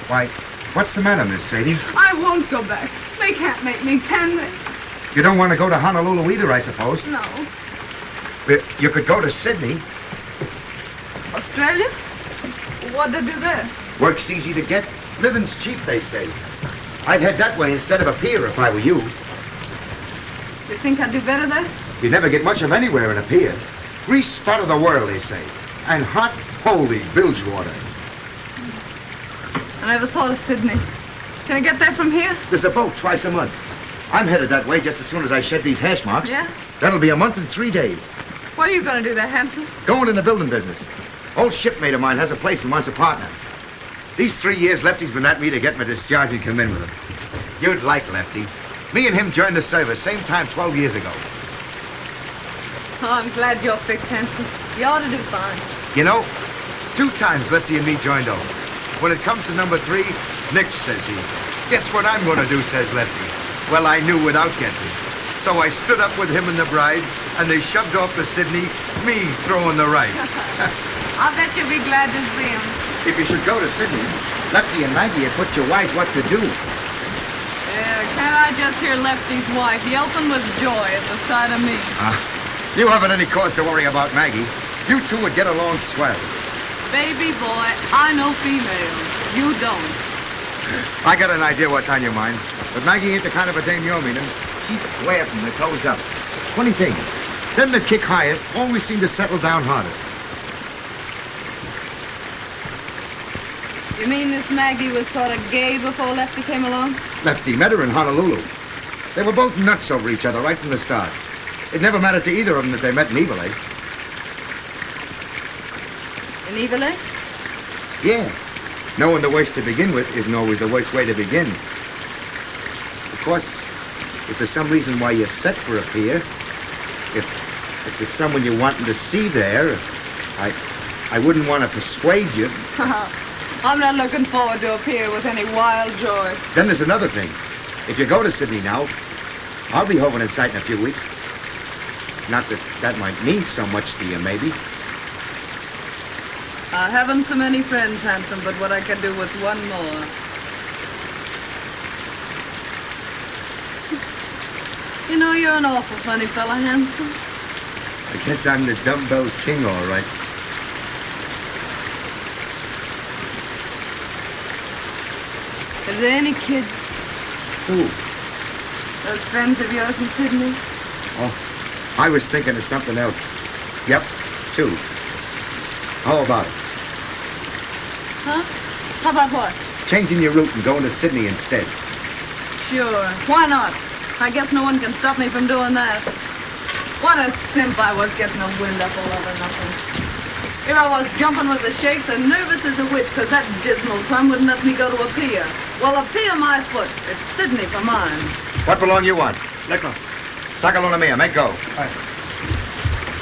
Why, what's the matter, Miss Sadie? I won't go back. They can't make me, can they? You don't want to go to Honolulu either, I suppose. No. But you could go to Sydney. Australia? What'd they do there? Work's easy to get. Living's cheap, they say. I'd head that way instead of a pier if I were you. You think I'd do better there? You never get much of anywhere in a pier. Grease spot of the world, they say. And hot, holy bilge water. I never thought of Sydney. Can I get there from here? There's a boat twice a month. I'm headed that way just as soon as I shed these hash marks. Yeah? That'll be a month and 3 days. What are you going to do there, Hanson? Going in the building business. Old shipmate of mine has a place and wants a partner. These 3 years Lefty's been at me to get me discharged and come in with him. You'd like Lefty. Me and him joined the service same time 12 years ago. Oh, I'm glad you're fixed, Hanson. You ought to do fine. You know, 2 times Lefty and me joined over. When it comes to number 3, Nix, says he. Guess what I'm going to do, says Lefty. Well, I knew without guessing. So I stood up with him and the bride, and they shoved off to Sydney, me throwing the rice. I bet you'll be glad to see him. If you should go to Sydney, Lefty and Maggie have put you wise what to do. Yeah, can't I just hear Lefty's wife yelping with joy at the sight of me? You haven't any cause to worry about Maggie. You two would get along swell. Baby boy, I know females. You don't. I got an idea what's on your mind. But Maggie ain't the kind of a dame you're meaning. She's square from the toes up. Funny thing, them that kick highest always seem to settle down hardest. You mean this Maggie was sort of gay before Lefty came along? Lefty met her in Honolulu. They were both nuts over each other right from the start. It never mattered to either of them that they met in Evil, eh? In Evil, eh? Yeah. Knowing the worst to begin with isn't always the worst way to begin. Of course, if there's some reason why you're set for a pier, if there's someone you're wanting to see there, I wouldn't want to persuade you. I'm not looking forward to a pier with any wild joy. Then there's another thing. If you go to Sydney now, I'll be hovering in sight in a few weeks. Not that that might mean so much to you, maybe. I haven't so many friends, Hanson, but what I could do with one more. You know, you're an awful funny fella, Hanson. I guess I'm the dumbbell king, all right. Are there any kids? Who? Those friends of yours in Sydney? Oh, I was thinking of something else. Yep, 2. How about it? Huh? How about what? Changing your route and going to Sydney instead. Sure. Why not? I guess no one can stop me from doing that. What a simp I was getting a wind up all over nothing. Here I was jumping with the shakes and nervous as a witch because that dismal plum wouldn't let me go to a pier. Well, a pier my foot. It's Sydney for mine. What belong you want? Liquor. Sakaluna mia, make go.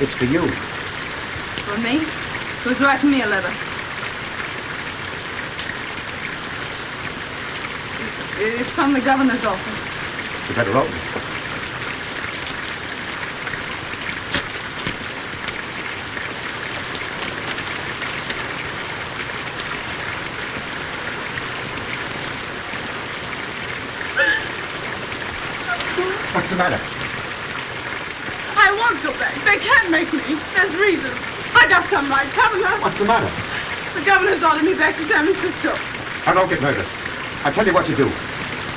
It's for you. For me? Who's writing me a letter? It's from the governor's office. You better open it. What's the matter? I won't go back. They can't make me. There's reasons. I got some rights, haven't I? What's the matter? The governor's ordered me back to San Francisco. Now, don't get nervous. I'll tell you what you do.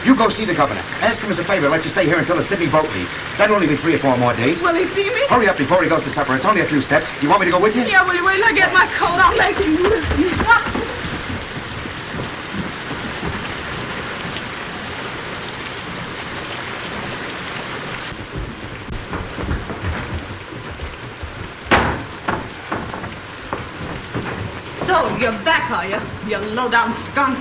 You go see the governor. Ask him as a favor to let you stay here until the Sydney boat leaves. That'll only be 3 or 4 more days. Will he see me? Hurry up before he goes to supper. It's only a few steps. You want me to go with you? Yeah, will you wait till I get my coat? I'll make him lift me. So, you're back, are you? You low-down skunk.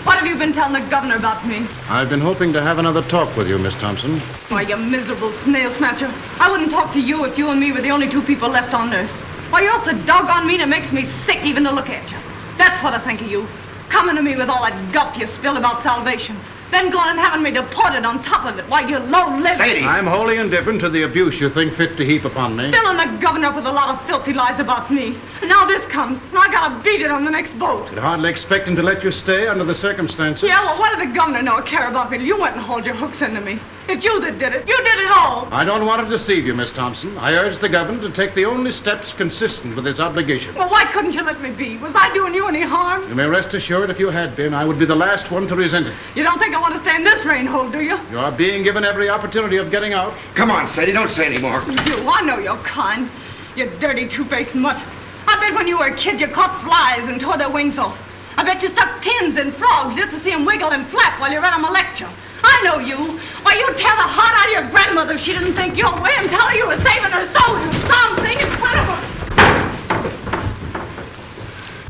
What have you been telling the governor about me? I've been hoping to have another talk with you, Miss Thompson. Why, you miserable snail snatcher. I wouldn't talk to you if you and me were the only 2 people left on Earth. Why, you're so doggone mean it makes me sick even to look at you. That's what I think of you. Coming to me with all that guff you spilled about salvation. Then going and having me deported on top of it. Why, you low-lived... Sadie! I'm wholly indifferent to the abuse you think fit to heap upon me. Filling the governor up with a lot of filthy lies about me. And now this comes, and I gotta beat it on the next boat. I'd hardly expect him to let you stay under the circumstances. Yeah, well, what did the governor know or care about me till you went and hauled your hooks into me? It's you that did it. You did it all. I don't want to deceive you, Miss Thompson. I urge the governor to take the only steps consistent with his obligation. Well, why couldn't you let me be? Was I doing you any harm? You may rest assured if you had been, I would be the last one to resent it. You don't think I want to stay in this rain hole, do you? You are being given every opportunity of getting out. Come on, Sadie, don't say any more. You, I know you're kind. You dirty, two-faced mutt. I bet when you were a kid you caught flies and tore their wings off. I bet you stuck pins in frogs just to see them wiggle and flap while you read them a lecture. I know you. Why, you'd tear the heart out of your grandmother if she didn't think your way and tell her you were saving her soul, you something in front of her.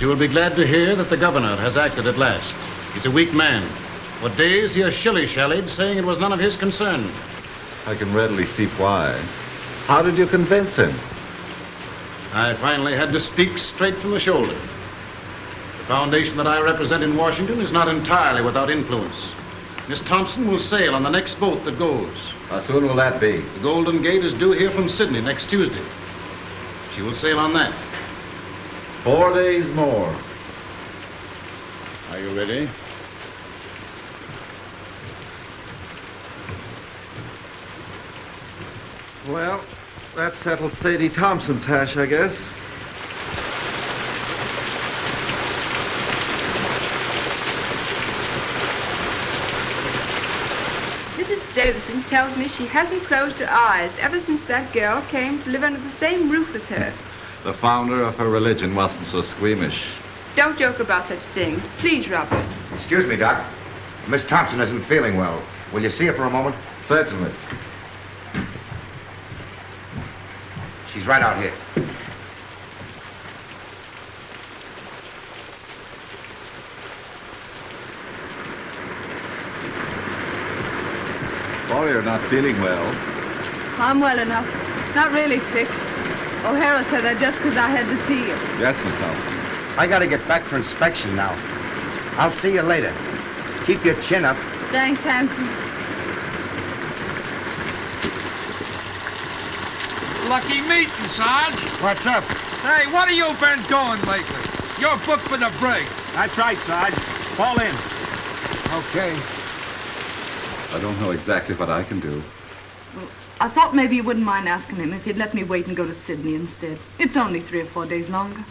You will be glad to hear that the governor has acted at last. He's a weak man. For days he has shilly-shallied, saying it was none of his concern. I can readily see why. How did you convince him? I finally had to speak straight from the shoulder. The foundation that I represent in Washington is not entirely without influence. Miss Thompson will sail on the next boat that goes. How soon will that be? The Golden Gate is due here from Sydney next Tuesday. She will sail on that. 4 days more. Are you ready? Well, that settles Sadie Thompson's hash, I guess. Mrs. Davison tells me she hasn't closed her eyes ever since that girl came to live under the same roof with her. The founder of her religion wasn't so squeamish. Don't joke about such things. Please, Robert. Excuse me, Doc. Miss Thompson isn't feeling well. Will you see her for a moment? Certainly. She's right out here. Sorry you're not feeling well. I'm well enough. Not really sick. O'Hara said that just because I had to see you. Yes, Miss Thompson. I gotta get back for inspection now. I'll see you later. Keep your chin up. Thanks, handsome. Lucky meeting, Sarge. What's up? Hey, what have you been doing lately? You're booked for the brig. That's right, Sarge. Fall in. Okay. I don't know exactly what I can do. Well, I thought maybe you wouldn't mind asking him if he'd let me wait and go to Sydney instead. It's only 3 or 4 days longer.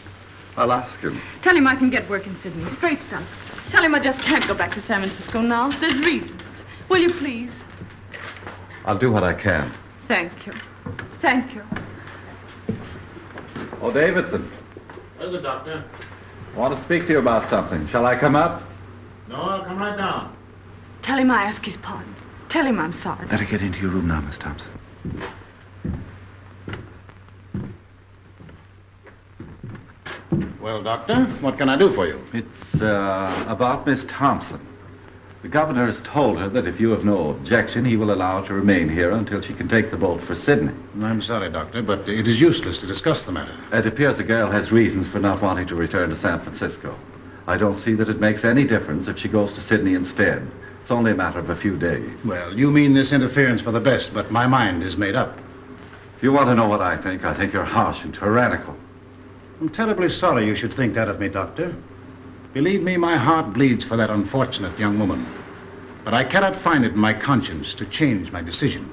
I'll ask him. Tell him I can get work in Sydney. Straight stuff. Tell him I just can't go back to San Francisco now. There's reasons. Will you please? I'll do what I can. Thank you. Thank you. Oh, Davidson. Where's the doctor? I want to speak to you about something. Shall I come up? No, I'll come right down. Tell him I ask his pardon. Tell him I'm sorry. Better get into your room now, Miss Thompson. Well, Doctor, what can I do for you? It's about Miss Thompson. The governor has told her that if you have no objection, he will allow her to remain here until she can take the boat for Sydney. I'm sorry, Doctor, but it is useless to discuss the matter. It appears the girl has reasons for not wanting to return to San Francisco. I don't see that it makes any difference if she goes to Sydney instead. It's only a matter of a few days. Well, you mean this interference for the best, but my mind is made up. If you want to know what I think you're harsh and tyrannical. I'm terribly sorry you should think that of me, Doctor. Believe me, my heart bleeds for that unfortunate young woman. But I cannot find it in my conscience to change my decision.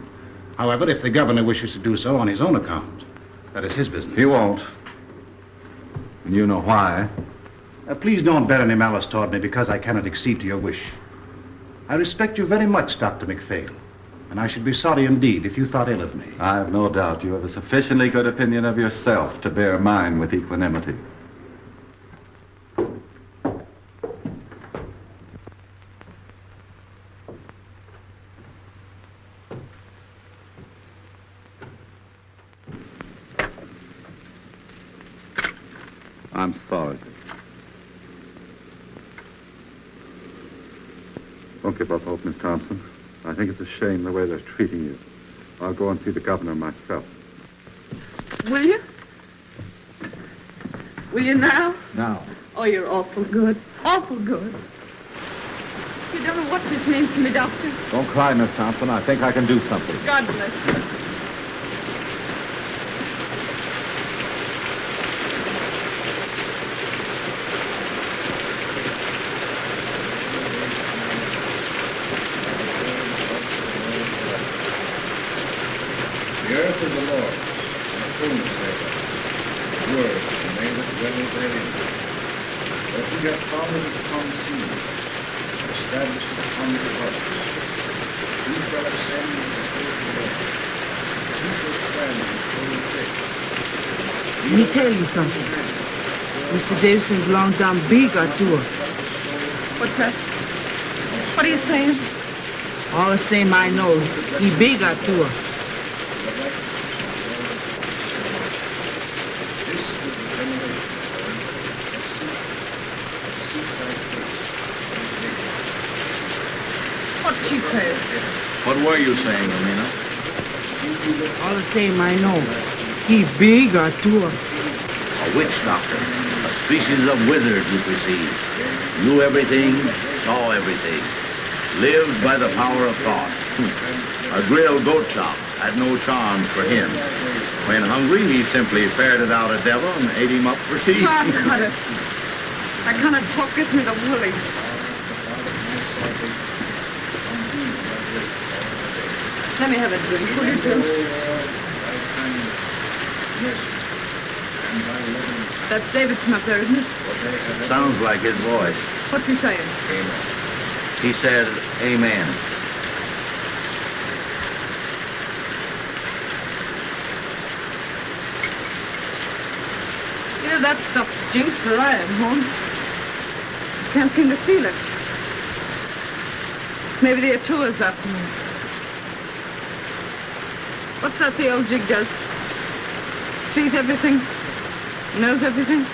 However, if the governor wishes to do so on his own account, that is his business. He won't. And you know why. Please don't bear any malice toward me because I cannot accede to your wish. I respect you very much, Dr. McPhail, and I should be sorry indeed if you thought ill of me. I have no doubt you have a sufficiently good opinion of yourself to bear mine with equanimity. I'm sorry. Don't give up hope, Miss Thompson. I think it's a shame the way they're treating you. I'll go and see the governor myself. Will you? Will you now? Now. Oh, you're awful good. Awful good. You don't know what this means to me, Doctor. Don't cry, Miss Thompson. I think I can do something. God bless you. The earth is the Lord, and the fullness thereof. His word, and they that dwell therein. But he hath founded it upon the sea, and established it upon the waters. Who shall ascend into the hill of the Lord? Who shall stand in the holy place? Let me tell you something. Mr. Davison belongs down big or two. What's that? What are you saying? All the same I know, he big or two. What's she saying? What were you saying, Amina? All the same I know, he big or two. A witch doctor, a species of wizard, you perceive. Knew everything, saw everything. Lived by the power of thought. A grilled goat chop had no charms for him. When hungry, he simply ferreted out a devil and ate him up for tea. God, cut it. I cannot talk. Get me the woolly. Let me have a drink, will you, Jim? That's Davidson up there, isn't it? Sounds like his voice. What's he saying? He said, amen. Yeah, that stuff stinks where I am, Holmes. Can't seem to feel it. Maybe the Atua's after me. What's that the old jig does? Sees everything, knows everything.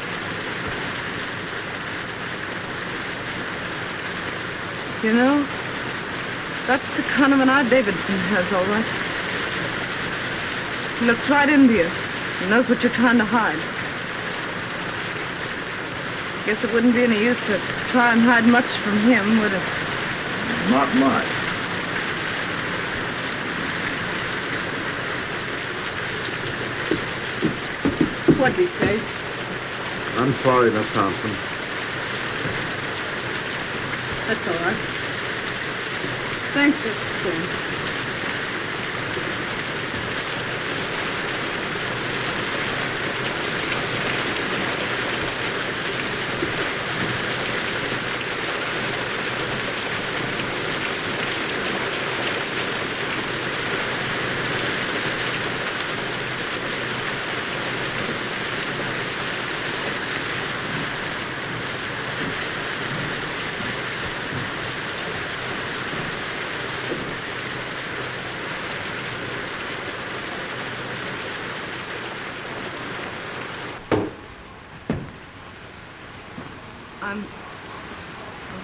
You know, that's the kind of an eye Davidson has, all right. He looks right into you. He knows what you're trying to hide. Guess it wouldn't be any use to try and hide much from him, would it? Not much. What'd he say? I'm sorry, Miss Thompson. That's all right. Thanks, Mr. Stone.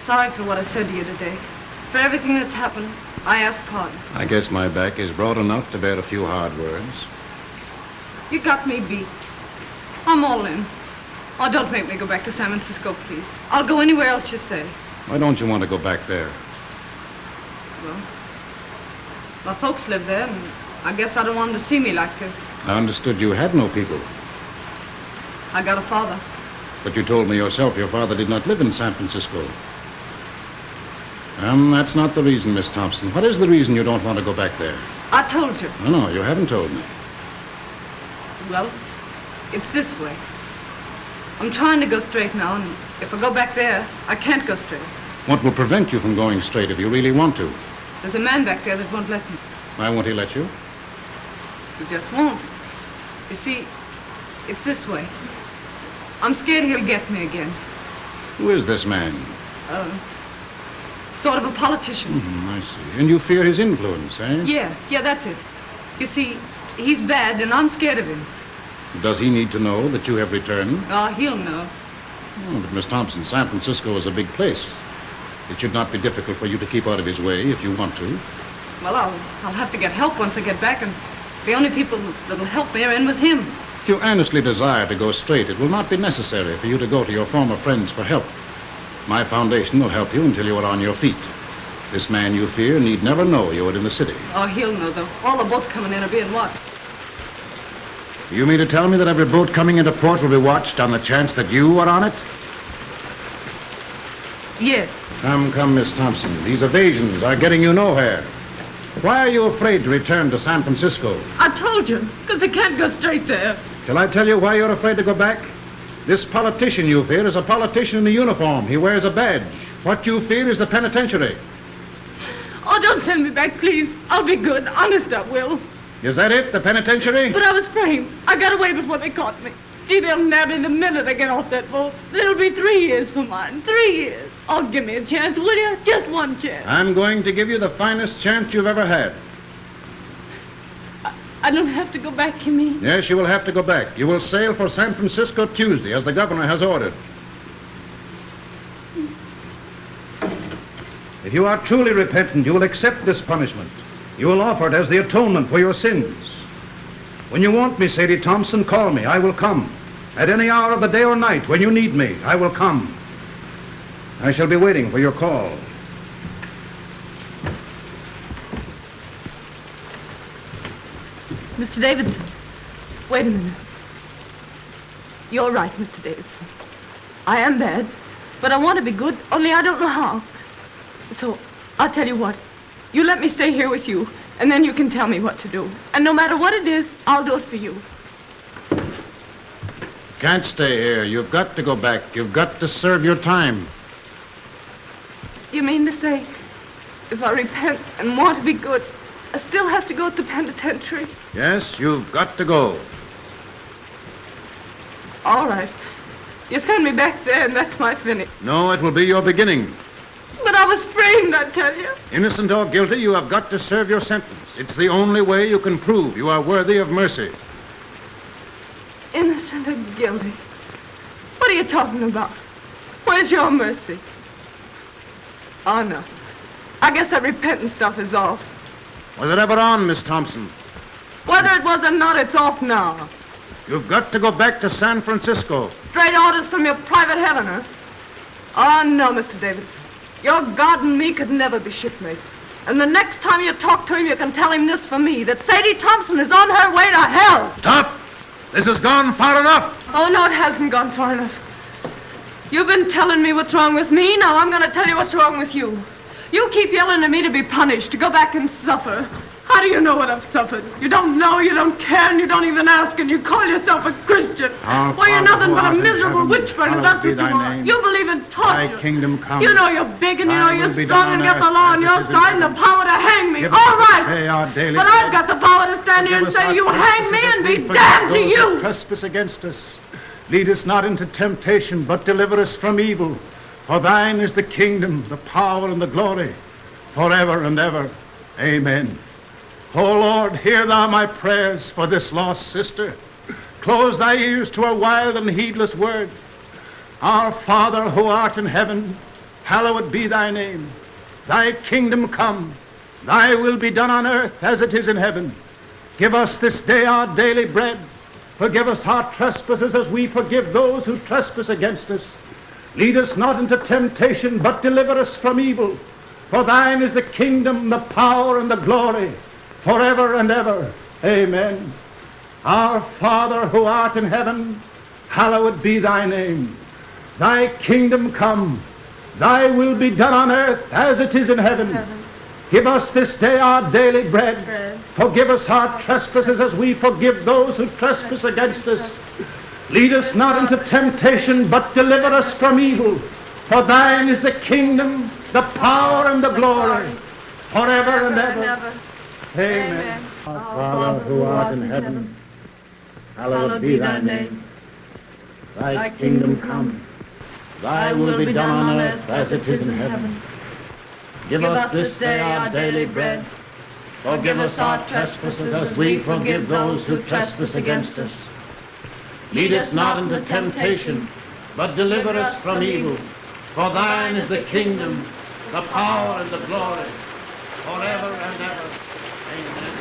sorry for what I said to you today. For everything that's happened, I ask pardon. I guess my back is broad enough to bear a few hard words. You got me beat. I'm all in. Oh, don't make me go back to San Francisco, please. I'll go anywhere else you say. Why don't you want to go back there? Well, my folks live there, and I guess I don't want them to see me like this. I understood you had no people. I got a father. But you told me yourself your father did not live in San Francisco. That's not the reason, Miss Thompson. What is the reason you don't want to go back there? I told you. No, you haven't told me. Well, it's this way. I'm trying to go straight now, and if I go back there, I can't go straight. What will prevent you from going straight if you really want to? There's a man back there that won't let me. Why won't he let you? He just won't. You see, it's this way. I'm scared he'll get me again. Who is this man? Sort of a politician. I see. And you fear his influence, eh? Yeah, that's it. You see, he's bad, and I'm scared of him. Does he need to know that you have returned? Oh, he'll know. Oh, but Miss Thompson, San Francisco is a big place. It should not be difficult for you to keep out of his way if you want to. Well, I'll have to get help once I get back, and the only people that'll help me are in with him. If you earnestly desire to go straight, it will not be necessary for you to go to your former friends for help. My foundation will help you until you are on your feet. This man you fear need never know you are in the city. Oh, he'll know, though. All the boats coming in are being watched. You mean to tell me that every boat coming into port will be watched on the chance that you are on it? Yes. Come, Miss Thompson. These evasions are getting you nowhere. Why are you afraid to return to San Francisco? I told you, because I can't go straight there. Shall I tell you why you're afraid to go back? This politician you fear is a politician in a uniform. He wears a badge. What you fear is the penitentiary. Oh, don't send me back, please. I'll be good. Honest, I will. Is that it, the penitentiary? But I was framed. I got away before they caught me. Gee, they'll nab me the minute I get off that boat. It'll be 3 years for mine. 3 years. Oh, give me a chance, will you? Just one chance. I'm going to give you the finest chance you've ever had. I don't have to go back, you mean? Yes, you will have to go back. You will sail for San Francisco Tuesday, as the governor has ordered. If you are truly repentant, you will accept this punishment. You will offer it as the atonement for your sins. When you want me, Sadie Thompson, call me. I will come. At any hour of the day or night, when you need me, I will come. I shall be waiting for your call. Mr. Davidson, wait a minute. You're right, Mr. Davidson. I am bad, but I want to be good, only I don't know how. So, I'll tell you what. You let me stay here with you, and then you can tell me what to do. And no matter what it is, I'll do it for you. Can't stay here. You've got to go back. You've got to serve your time. You mean to say, if I repent and want to be good, I still have to go to the penitentiary? Yes, you've got to go. All right. You send me back there, and that's my finish. No, it will be your beginning. But I was framed, I tell you. Innocent or guilty, you have got to serve your sentence. It's the only way you can prove you are worthy of mercy. Innocent or guilty? What are you talking about? Where's your mercy? Oh, no. I guess that repentant stuff is off. Was it ever on, Miss Thompson? Whether it was or not, it's off now. You've got to go back to San Francisco. Straight orders from your private heaven, huh? Oh, no, Mr. Davidson. Your God and me could never be shipmates. And the next time you talk to him, you can tell him this for me, that Sadie Thompson is on her way to hell. Stop! This has gone far enough. Oh, no, it hasn't gone far enough. You've been telling me what's wrong with me. Now I'm going to tell you what's wrong with you. You keep yelling at me to be punished, to go back and suffer. How do you know what I've suffered? You don't know, you don't care, and you don't even ask, and you call yourself a Christian. Why, you're nothing but a miserable witch-burner, that's what you are. You believe in torture. Thy kingdom come. You know you're big, and you know you're strong, and you have the law on your side and the power to hang me. All right. But I've got the power to stand here and say, you hang me and be damned to you. Trespass against us. Lead us not into temptation, but deliver us from evil. For thine is the kingdom, the power, and the glory, forever and ever. Amen. O Lord, hear thou my prayers for this lost sister. Close thy ears to her wild and heedless word. Our Father who art in heaven, hallowed be thy name. Thy kingdom come, thy will be done on earth as it is in heaven. Give us this day our daily bread. Forgive us our trespasses as we forgive those who trespass against us. Lead us not into temptation, but deliver us from evil. For thine is the kingdom, the power, and the glory, forever and ever. Amen. Our Father who art in heaven, hallowed be thy name. Thy kingdom come, thy will be done on earth as it is in heaven. Give us this day our daily bread. Forgive us our trespasses as we forgive those who trespass against us. Lead us not into temptation, but deliver us from evil. For thine is the kingdom, the power, and the glory, forever and ever. Amen. Our Father who art in heaven, hallowed be thy name. Thy kingdom come, thy will be done on earth as it is in heaven. Give us this day our daily bread. Forgive us our trespasses as we forgive those who trespass against us. Lead us not into temptation, but deliver us from evil. For thine is the kingdom, the power, and the glory, forever and ever. Amen.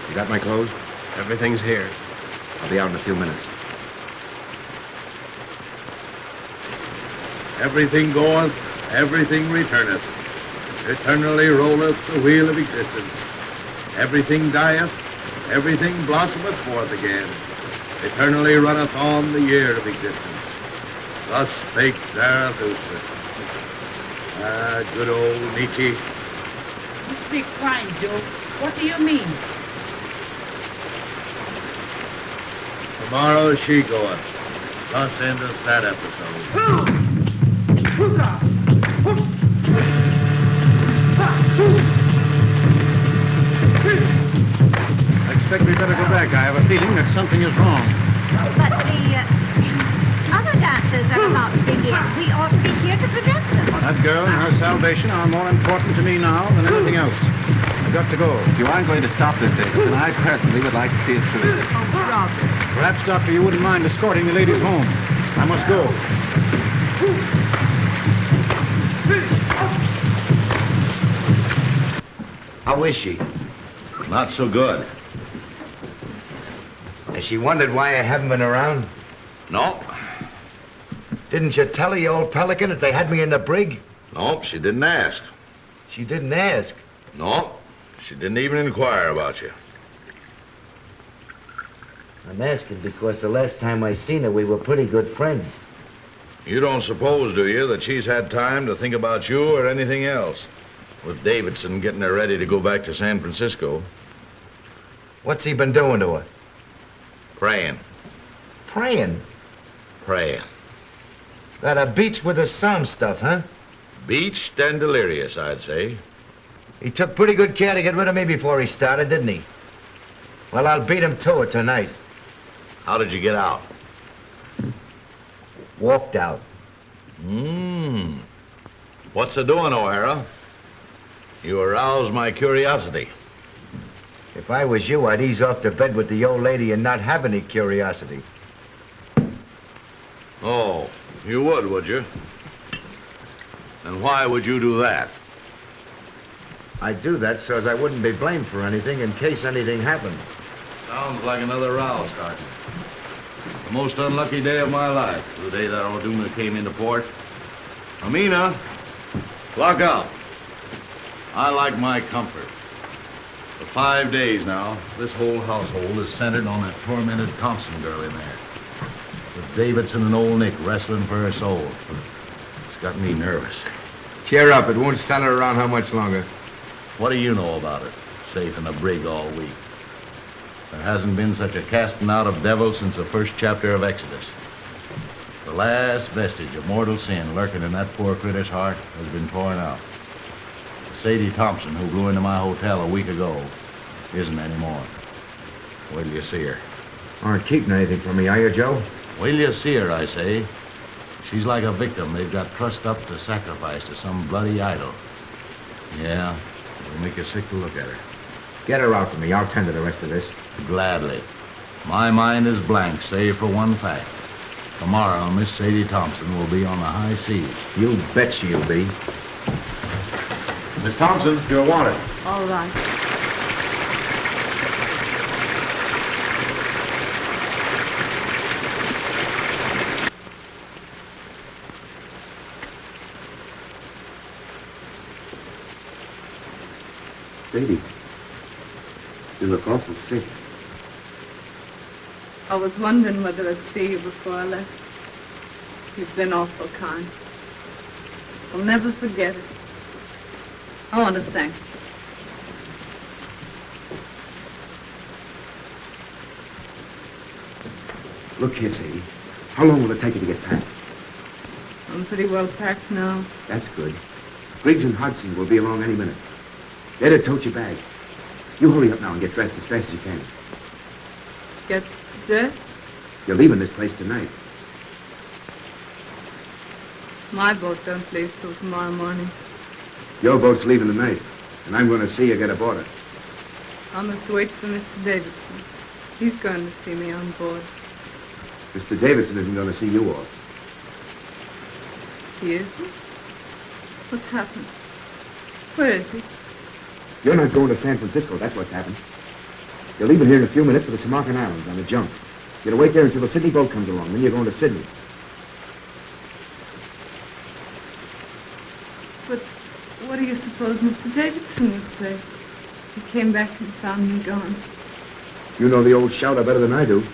You got my clothes? Everything's here. I'll be out in a few minutes. Everything goeth, everything returneth. Eternally rolleth the wheel of existence. Everything dieth, everything blossometh forth again. Eternally runneth on the year of existence. Thus spake Zarathustra. Ah, good old Nietzsche. You speak fine, Joe. What do you mean? Tomorrow she goeth. Thus endeth that episode. I expect we'd better go back. I have a feeling that something is wrong. But the other dancers are about to begin. We ought to be here to prevent them. That girl and her salvation are more important to me now than anything else. I've got to go. If you aren't going to stop this, David, then I personally would like to see it through. Oh, Robert. Perhaps, Doctor, you wouldn't mind escorting the ladies home. I must go. How is she? Not so good. Has she wondered why I haven't been around? No. Didn't you tell her, you old pelican, that they had me in the brig? No, she didn't ask. She didn't ask. No, she didn't even inquire about you. I'm asking because the last time I seen her, we were pretty good friends. You don't suppose, do you, that she's had time to think about you or anything else? With Davidson getting her ready to go back to San Francisco. What's he been doing to her? Praying. Praying? Praying. That a beach with the psalm stuff, huh? Beached and delirious, I'd say. He took pretty good care to get rid of me before he started, didn't he? Well, I'll beat him to it tonight. How did you get out? Walked out. What's the doing, O'Hara? You aroused my curiosity. If I was you, I'd ease off to bed with the old lady and not have any curiosity. Oh, you would you? And why would you do that? I'd do that so as I wouldn't be blamed for anything in case anything happened. Sounds like another row starting. The most unlucky day of my life, the day that Orduna came into port. Amina, lock up. I like my comfort. For 5 days now, this whole household is centered on that tormented Thompson girl in there. With Davidson and old Nick wrestling for her soul. It's got me nervous. Cheer up, it won't center around how much longer. What do you know about it? Safe in the brig all week. There hasn't been such a casting out of devils since the first chapter of Exodus. The last vestige of mortal sin lurking in that poor critter's heart has been torn out. The Sadie Thompson who blew into my hotel a week ago isn't anymore. Wait till you see her. Aren't keeping anything from me, are you, Joe? Wait till you see her, I say. She's like a victim they've got trussed up to sacrifice to some bloody idol. Yeah, it'll make you sick to look at her. Get her out for me. I'll tend to the rest of this. Gladly. My mind is blank, save for one fact. Tomorrow, Miss Sadie Thompson will be on the high seas. You bet she'll be. Miss Thompson, you're wanted. All right. Sadie, you look awful sick. I was wondering whether I'd see you before I left. You've been awful kind. I'll never forget it. I want to thank you. Look here, Sadie. How long will it take you to get packed? I'm pretty well packed now. That's good. Briggs and Hodgson will be along any minute. They'd have tote your bag. You hurry up now and get dressed as fast as you can. Get dressed? You're leaving this place tonight. My boat don't leave till tomorrow morning. Your boat's leaving tonight, and I'm going to see you get aboard it. I must wait for Mr. Davidson. He's going to see me on board. Mr. Davidson isn't going to see you off. He isn't? What's happened? Where is he? You're not going to San Francisco, that's what's happened. You're leaving here in a few minutes for the Samarkand Islands on a junk. You're to wait there until the Sydney boat comes along, then you're going to Sydney. But what do you suppose Mr. Davidson would say? He came back and found me gone. You know the old shouter better than I do.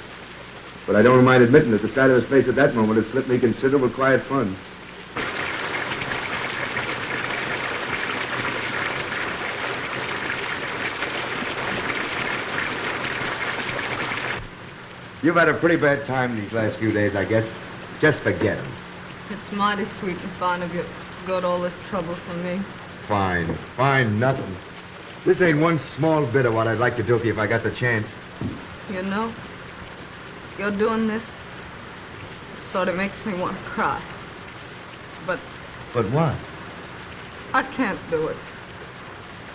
But I don't mind admitting that the sight of his face at that moment had slipped me considerable quiet fun. You've had a pretty bad time these last few days, I guess. Just forget him. It's mighty sweet and fine of you to go to all this trouble for me. Fine, nothing. This ain't one small bit of what I'd like to do for you if I got the chance. You know, you're doing this sort of makes me want to cry. But what? I can't do it.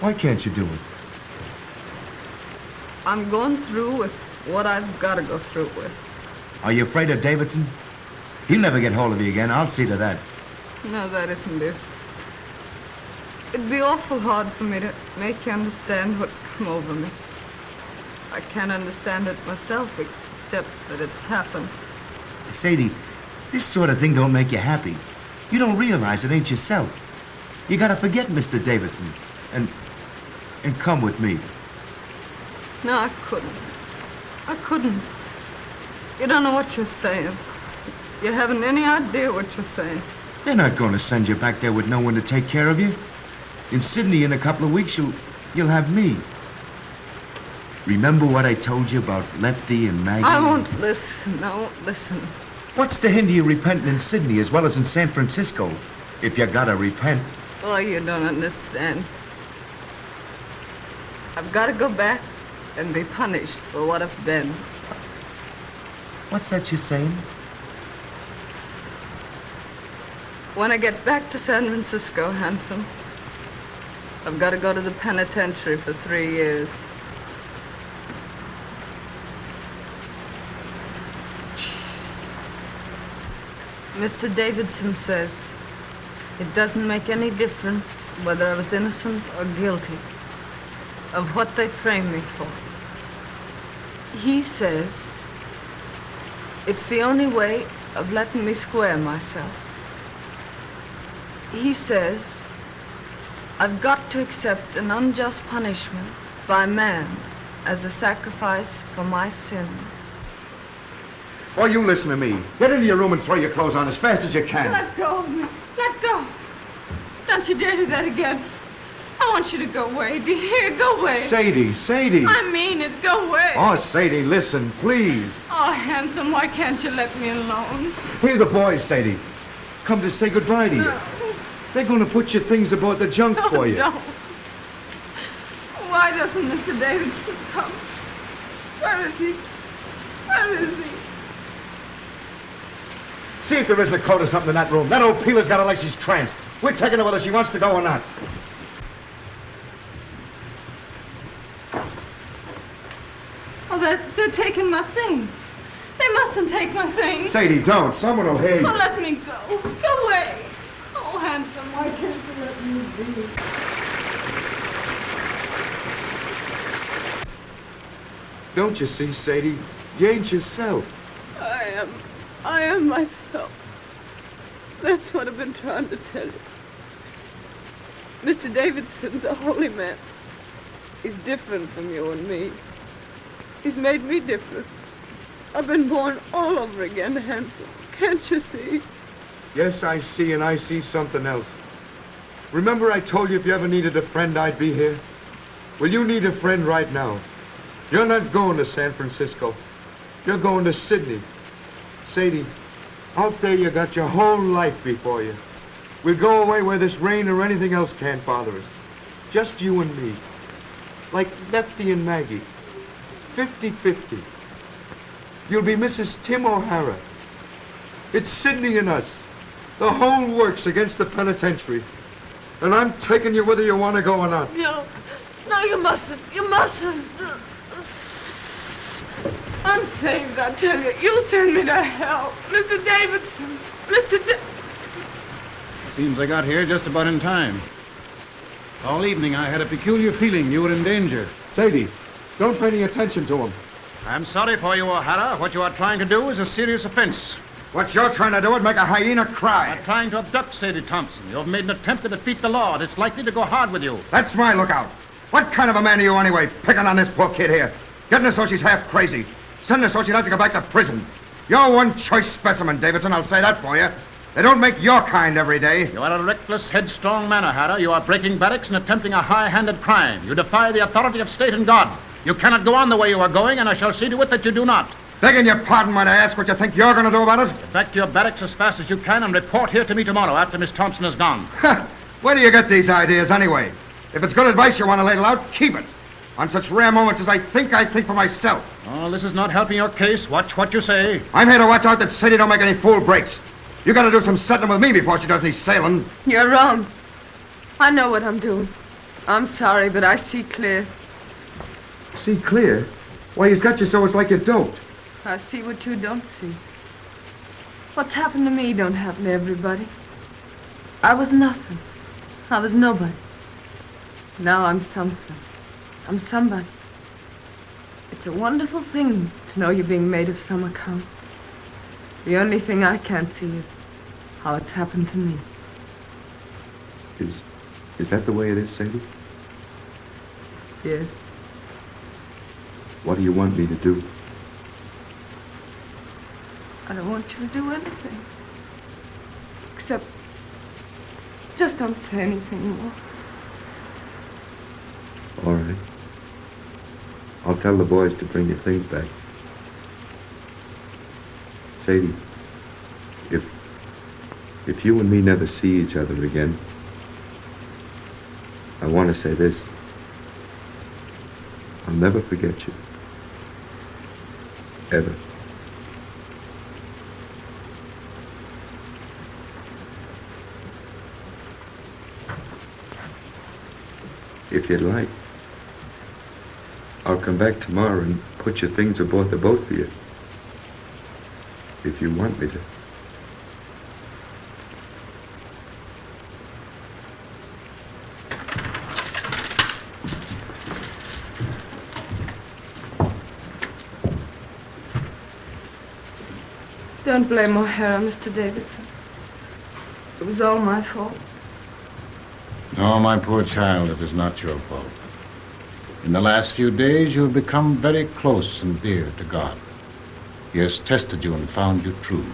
Why can't you do it? I'm going through with what I've got to go through with. Are you afraid of Davidson? He'll never get hold of you again. I'll see to that. No, that isn't it. It'd be awful hard for me to make you understand what's come over me. I can't understand it myself, except that it's happened. Sadie, this sort of thing don't make you happy. You don't realize it ain't yourself. You gotta forget Mr. Davidson and come with me. No, I couldn't. You don't know what you're saying. You haven't any idea what you're saying. They're not going to send you back there with no one to take care of you. In Sydney, in a couple of weeks, you'll have me. Remember what I told you about Lefty and Maggie? I won't listen. I won't listen. What's to hinder you repenting in Sydney as well as in San Francisco? If you gotta repent. Oh, you don't understand. I've got to go back and be punished for what I've been. What's that you're saying? When I get back to San Francisco, Handsome, I've got to go to the penitentiary for 3 years. Mr. Davidson says it doesn't make any difference whether I was innocent or guilty of what they framed me for. He says it's the only way of letting me square myself. He says I've got to accept an unjust punishment by man as a sacrifice for my sins. Oh, you listen to me. Get into your room and throw your clothes on as fast as you can. Let go of me. Let go. Don't you dare do that again. I want you to go away. Do you hear? Go away. Sadie. I mean it. Go away. Oh, Sadie, listen, please. Oh, Handsome, why can't you let me alone? Here are the boys, Sadie. Come to say goodbye to you. No. They're going to put your things aboard the junk for you. Don't. Why doesn't Mr. Davidson come? Where is he? Where is he? See if there isn't a coat or something in that room. That old peeler's got her like she's tranced. We're taking her whether she wants to go or not. Oh, they're taking my things. They mustn't take my things. Sadie, don't. Someone will hear you. Oh, let me go. Go away. Oh, Handsome, why can't you let me be? Don't you see, Sadie? You ain't yourself. I am myself. That's what I've been trying to tell you. Mr. Davidson's a holy man. He's different from you and me. He's made me different. I've been born all over again, Handsome. Can't you see? Yes, I see, and I see something else. Remember I told you if you ever needed a friend, I'd be here? Well, you need a friend right now. You're not going to San Francisco. You're going to Sydney. Sadie, out there you got your whole life before you. We'll go away where this rain or anything else can't bother us. Just you and me. Like Lefty and Maggie. 50-50. You'll be Mrs. Tim O'Hara. It's Sydney and us. The whole works against the penitentiary. And I'm taking you whether you want to go or not. No, you mustn't. You mustn't. I'm saved, I tell you. You'll send me to hell. Mr. Davidson. Seems I got here just about in time. All evening I had a peculiar feeling you were in danger. Sadie, don't pay any attention to him. I'm sorry for you, O'Hara. What you are trying to do is a serious offense. What you're trying to do is make a hyena cry. You're trying to abduct Sadie Thompson. You've made an attempt to defeat the law, and it's likely to go hard with you. That's my lookout. What kind of a man are you anyway, picking on this poor kid here? Getting her so she's half crazy. Sending her so she'll have to go back to prison. You're one choice specimen, Davidson, I'll say that for you. They don't make your kind every day. You are a reckless, headstrong man, O'Hara. You are breaking barracks and attempting a high-handed crime. You defy the authority of state and God. You cannot go on the way you are going, and I shall see to it that you do not. Begging your pardon, might I ask what you think you're going to do about it? Get back to your barracks as fast as you can and report here to me tomorrow after Miss Thompson is gone. Where do you get these ideas, anyway? If it's good advice you want to ladle out, keep it. On such rare moments as I think for myself. Oh, this is not helping your case. Watch what you say. I'm here to watch out that Sadie don't make any fool breaks. You got to do some settling with me before she does any sailing. You're wrong. I know what I'm doing. I'm sorry, but I see clear. See clear? Why, he's got you so it's like you're doped. I see what you don't see. What's happened to me don't happen to everybody. I was nothing. I was nobody. Now I'm something. I'm somebody. It's a wonderful thing to know you're being made of some account. The only thing I can't see is how it's happened to me. Is that the way it is, Sadie? Yes. What do you want me to do? I don't want you to do anything. Except, just don't say anything more. All right. I'll tell the boys to bring your things back. Sadie, if you and me never see each other again, I want to say this. I'll never forget you. Ever. If you'd like, I'll come back tomorrow and put your things aboard the boat for you. If you want me to. Don't blame O'Hara, Mr. Davidson. It was all my fault. No, my poor child, it is not your fault. In the last few days, you have become very close and dear to God. He has tested you and found you true.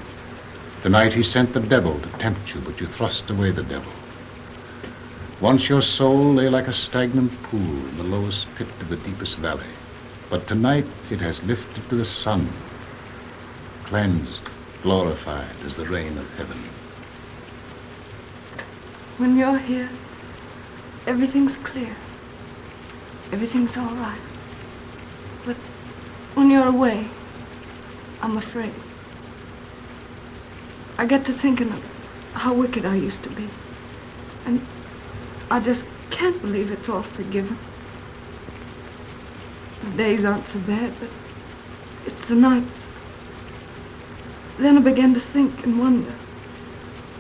Tonight, he sent the devil to tempt you, but you thrust away the devil. Once your soul lay like a stagnant pool in the lowest pit of the deepest valley. But tonight, it has lifted to the sun, cleansed, glorified as the rain of heaven. When you're here, everything's clear. Everything's all right. But when you're away, I'm afraid. I get to thinking of how wicked I used to be. And I just can't believe it's all forgiven. The days aren't so bad, but it's the nights. Then I began to think and wonder,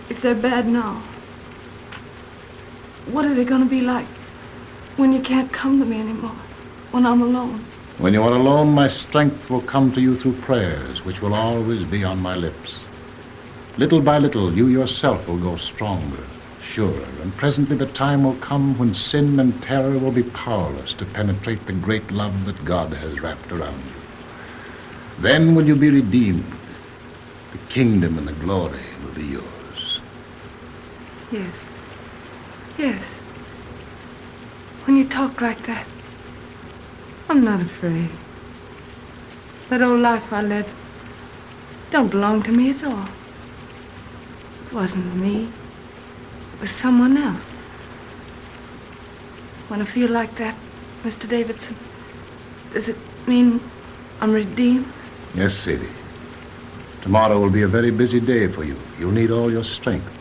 if they're bad now, what are they going to be like when you can't come to me anymore, when I'm alone? When you are alone, my strength will come to you through prayers, which will always be on my lips. Little by little, you yourself will grow stronger, surer, and presently the time will come when sin and terror will be powerless to penetrate the great love that God has wrapped around you. Then will you be redeemed. The kingdom and the glory will be yours. Yes. Yes. When you talk like that, I'm not afraid. That old life I led don't belong to me at all. It wasn't me. It was someone else. When I feel like that, Mr. Davidson, does it mean I'm redeemed? Yes, Sadie. Tomorrow will be a very busy day for you. You'll need all your strength.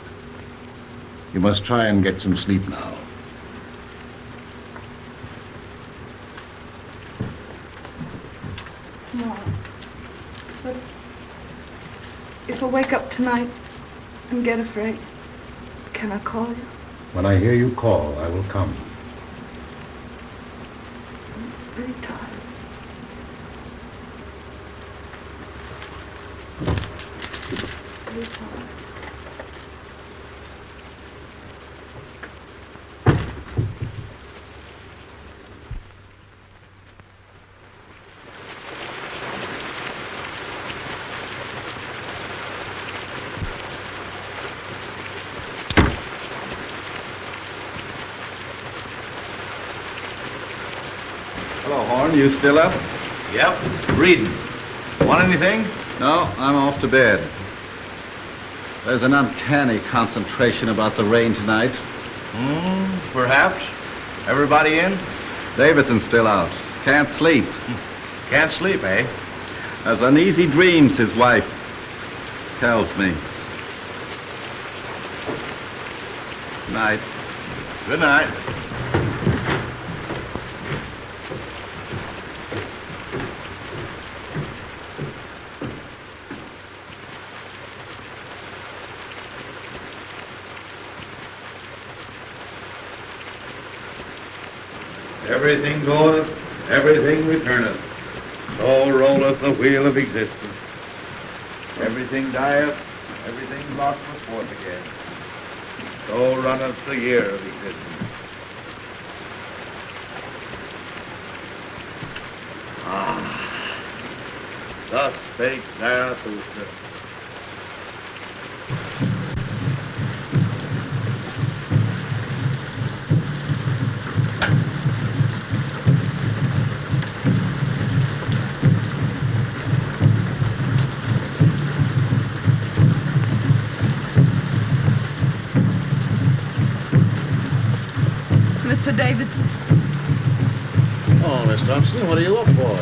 You must try and get some sleep now. No. But if I wake up tonight and get afraid, can I call you? When I hear you call, I will come. I'm really tired. Really tired. Hello, Horn. You still up? Yep, reading. Want anything? No, I'm off to bed. There's an uncanny concentration about the rain tonight. Perhaps. Everybody in? Davidson's still out. Can't sleep. Can't sleep, eh? Has uneasy dreams, his wife tells me. Night. Good night. Everything goeth, everything returneth. So rolleth the wheel of existence. Everything dieth, everything brought forth again. So runneth the year of existence. Thus spake Zarathustra. Mr. Davidson. Oh, Mr. Thompson, what are you up for?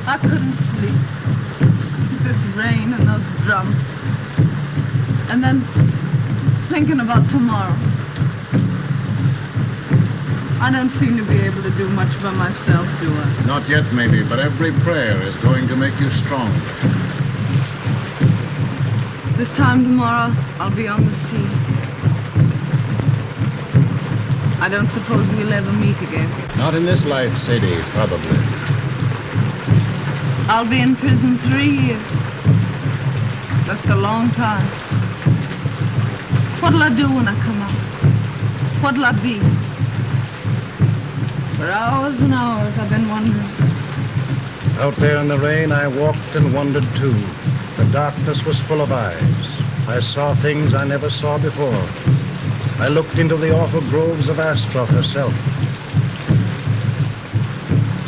I couldn't sleep. This rain and those drums. And then thinking about tomorrow. I don't seem to be able to do much for myself, do I? Not yet, maybe, but every prayer is going to make you stronger. This time tomorrow, I'll be on the sea. I don't suppose we'll ever meet again. Not in this life, Sadie, probably. I'll be in prison 3 years. That's a long time. What'll I do when I come out? What'll I be? For hours and hours I've been wondering. Out there in the rain, I walked and wondered too. The darkness was full of eyes. I saw things I never saw before. I looked into the awful groves of Astroth herself.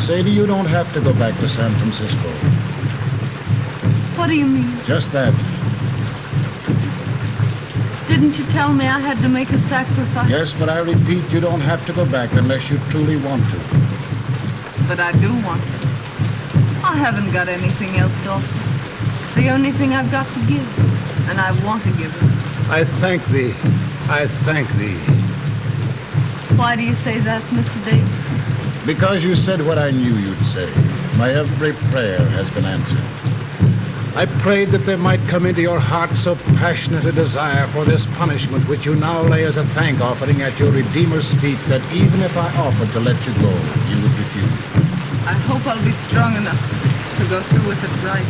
Sadie, you don't have to go back to San Francisco. What do you mean? Just that. Didn't you tell me I had to make a sacrifice? Yes, but I repeat, you don't have to go back unless you truly want to. But I do want to. I haven't got anything else to offer. It's the only thing I've got to give, and I want to give it. I thank thee. I thank thee. Why do you say that, Mr. Davis? Because you said what I knew you'd say. My every prayer has been answered. I prayed that there might come into your heart so passionate a desire for this punishment which you now lay as a thank offering at your Redeemer's feet that even if I offered to let you go, you would refuse. I hope I'll be strong enough to go through with it right.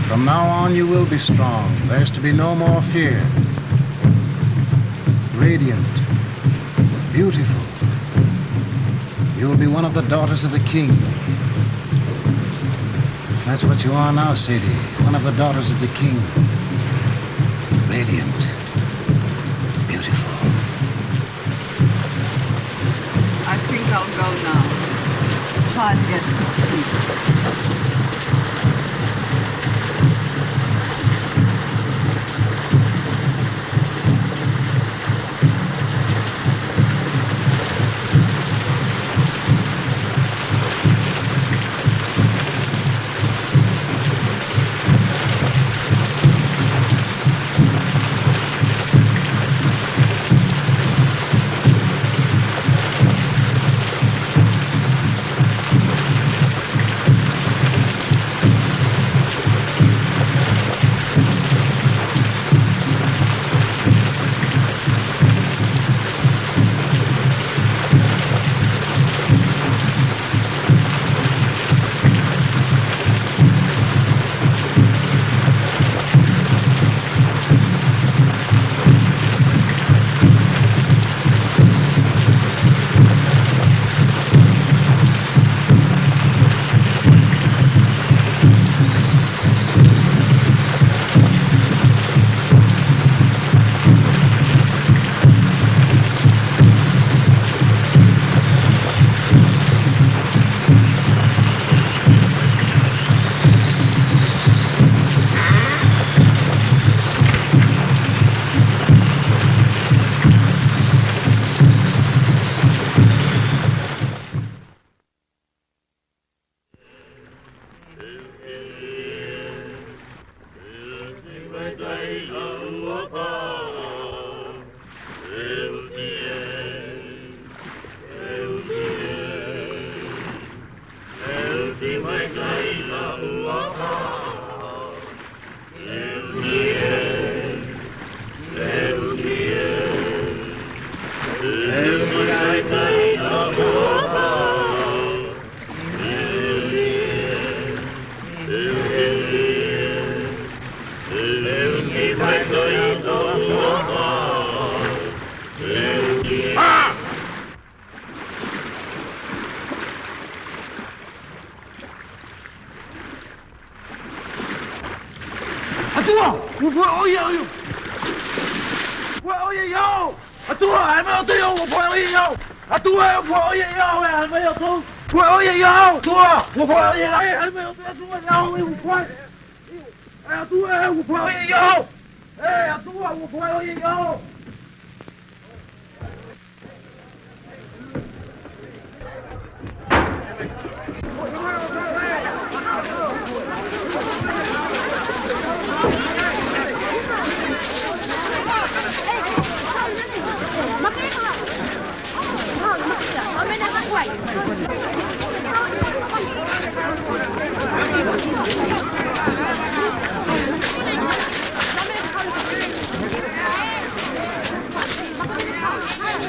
From now on, you will be strong. There's to be no more fear. Radiant, beautiful. You'll be one of the daughters of the king. That's what you are now, Sadie. One of the daughters of the king. Radiant. Beautiful. I think I'll go now. Try to get some sleep.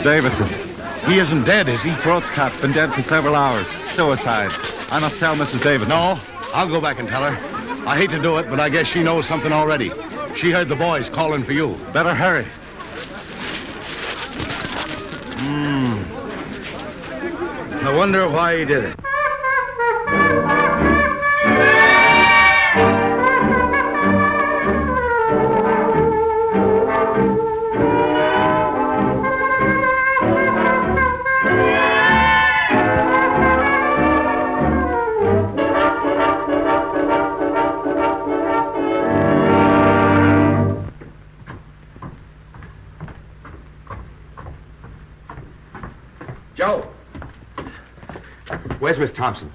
Davidson. He isn't dead, is he? Throat's cut. Been dead for several hours. Suicide. I must tell Mrs. Davidson. No, I'll go back and tell her. I hate to do it, but I guess she knows something already. She heard the boys calling for you. Better hurry. I wonder why he did it. Joe! Where's Miss Thompson?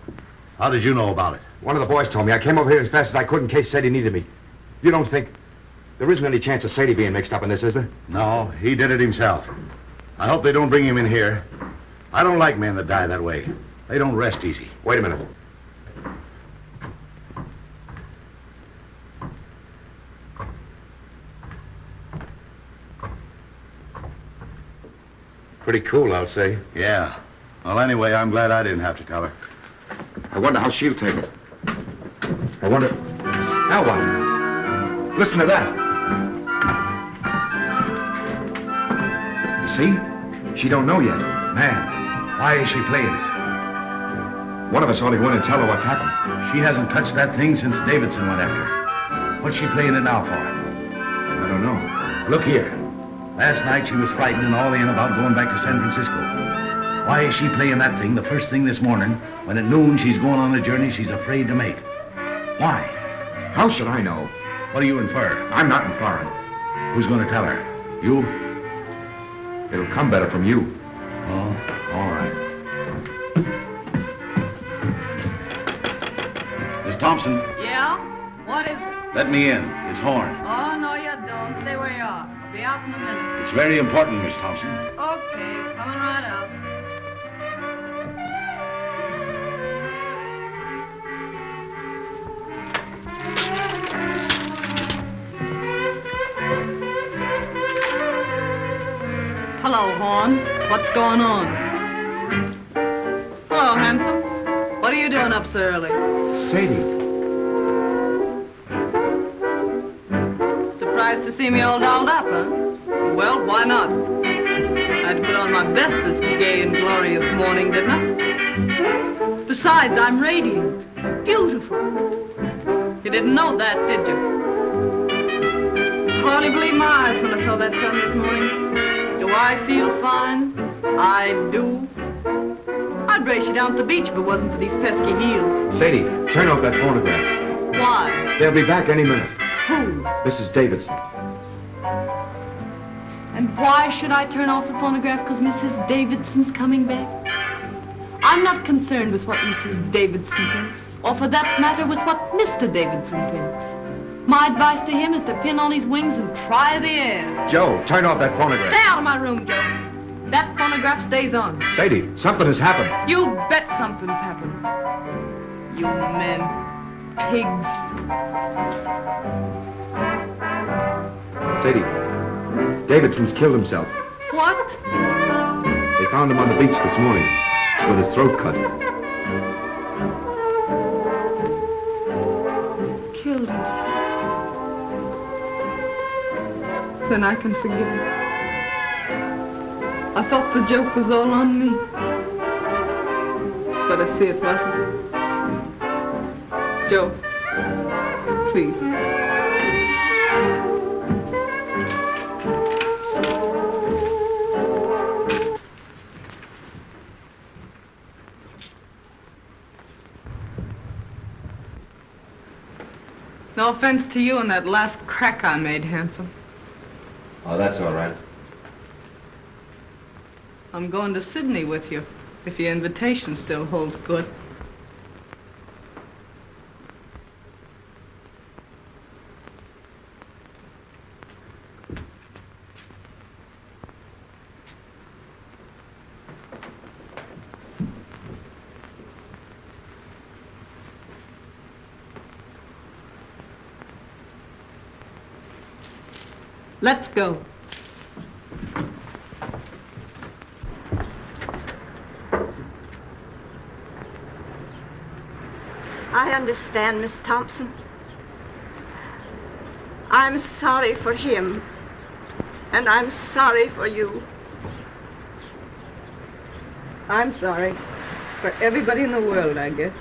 How did you know about it? One of the boys told me. I came over here as fast as I could in case Sadie needed me. You don't think there isn't any chance of Sadie being mixed up in this, is there? No, he did it himself. I hope they don't bring him in here. I don't like men that die that way. They don't rest easy. Wait a minute. Pretty cool, I'll say. Yeah. Well, anyway, I'm glad I didn't have to tell her. I wonder how she'll take it. I wonder... Now what? Listen to that. You see? She don't know yet. Man, why is she playing it? One of us ought to go in and tell her what's happened. She hasn't touched that thing since Davidson went after her. What's she playing it now for? I don't know. Look here. Last night she was frightened and all in about going back to San Francisco. Why is she playing that thing the first thing this morning when at noon she's going on a journey she's afraid to make? Why? How should I know? What do you infer? I'm not inferring. Who's going to tell her? You? It'll come better from you. Oh, all right. Miss Thompson, Yeah? What is it? let me in. It's Horn. Oh, no, you don't. Stay where you are. I'll be out in a minute. It's very important, Miss Thompson. Okay, coming right out. Hello, Horn. What's going on? Hello, handsome. What are you doing up so early? Sadie. Surprised to see me all dolled up, huh? Well, why not? I'd put on my best this gay and glorious morning, didn't I? Besides, I'm radiant, beautiful. You didn't know that, did you? Hardly believed my eyes when I saw that sun this morning. Do I feel fine? I do. I'd race you down to the beach if it wasn't for these pesky heels. Sadie, turn off that phonograph. Why? They'll be back any minute. Who? Mrs. Davidson. And why should I turn off the phonograph because Mrs. Davidson's coming back? I'm not concerned with what Mrs. Davidson thinks, or for that matter with what Mr. Davidson thinks. My advice to him is to pin on his wings and try the air. Joe, turn off that phonograph. Stay out of my room, Joe. That phonograph stays on. Sadie, something has happened. You bet something's happened. You men. Pigs. Sadie, Davidson's killed himself. What? They found him on the beach this morning with his throat cut. Killed himself. Then I can forgive him. I thought the joke was all on me. But I see it wasn't. Joe, please. No offense to you and that last crack I made, handsome. Oh, that's all right. I'm going to Sydney with you, if your invitation still holds good. Let's go. I understand, Miss Thompson. I'm sorry for him, and I'm sorry for you. I'm sorry for everybody in the world, I guess.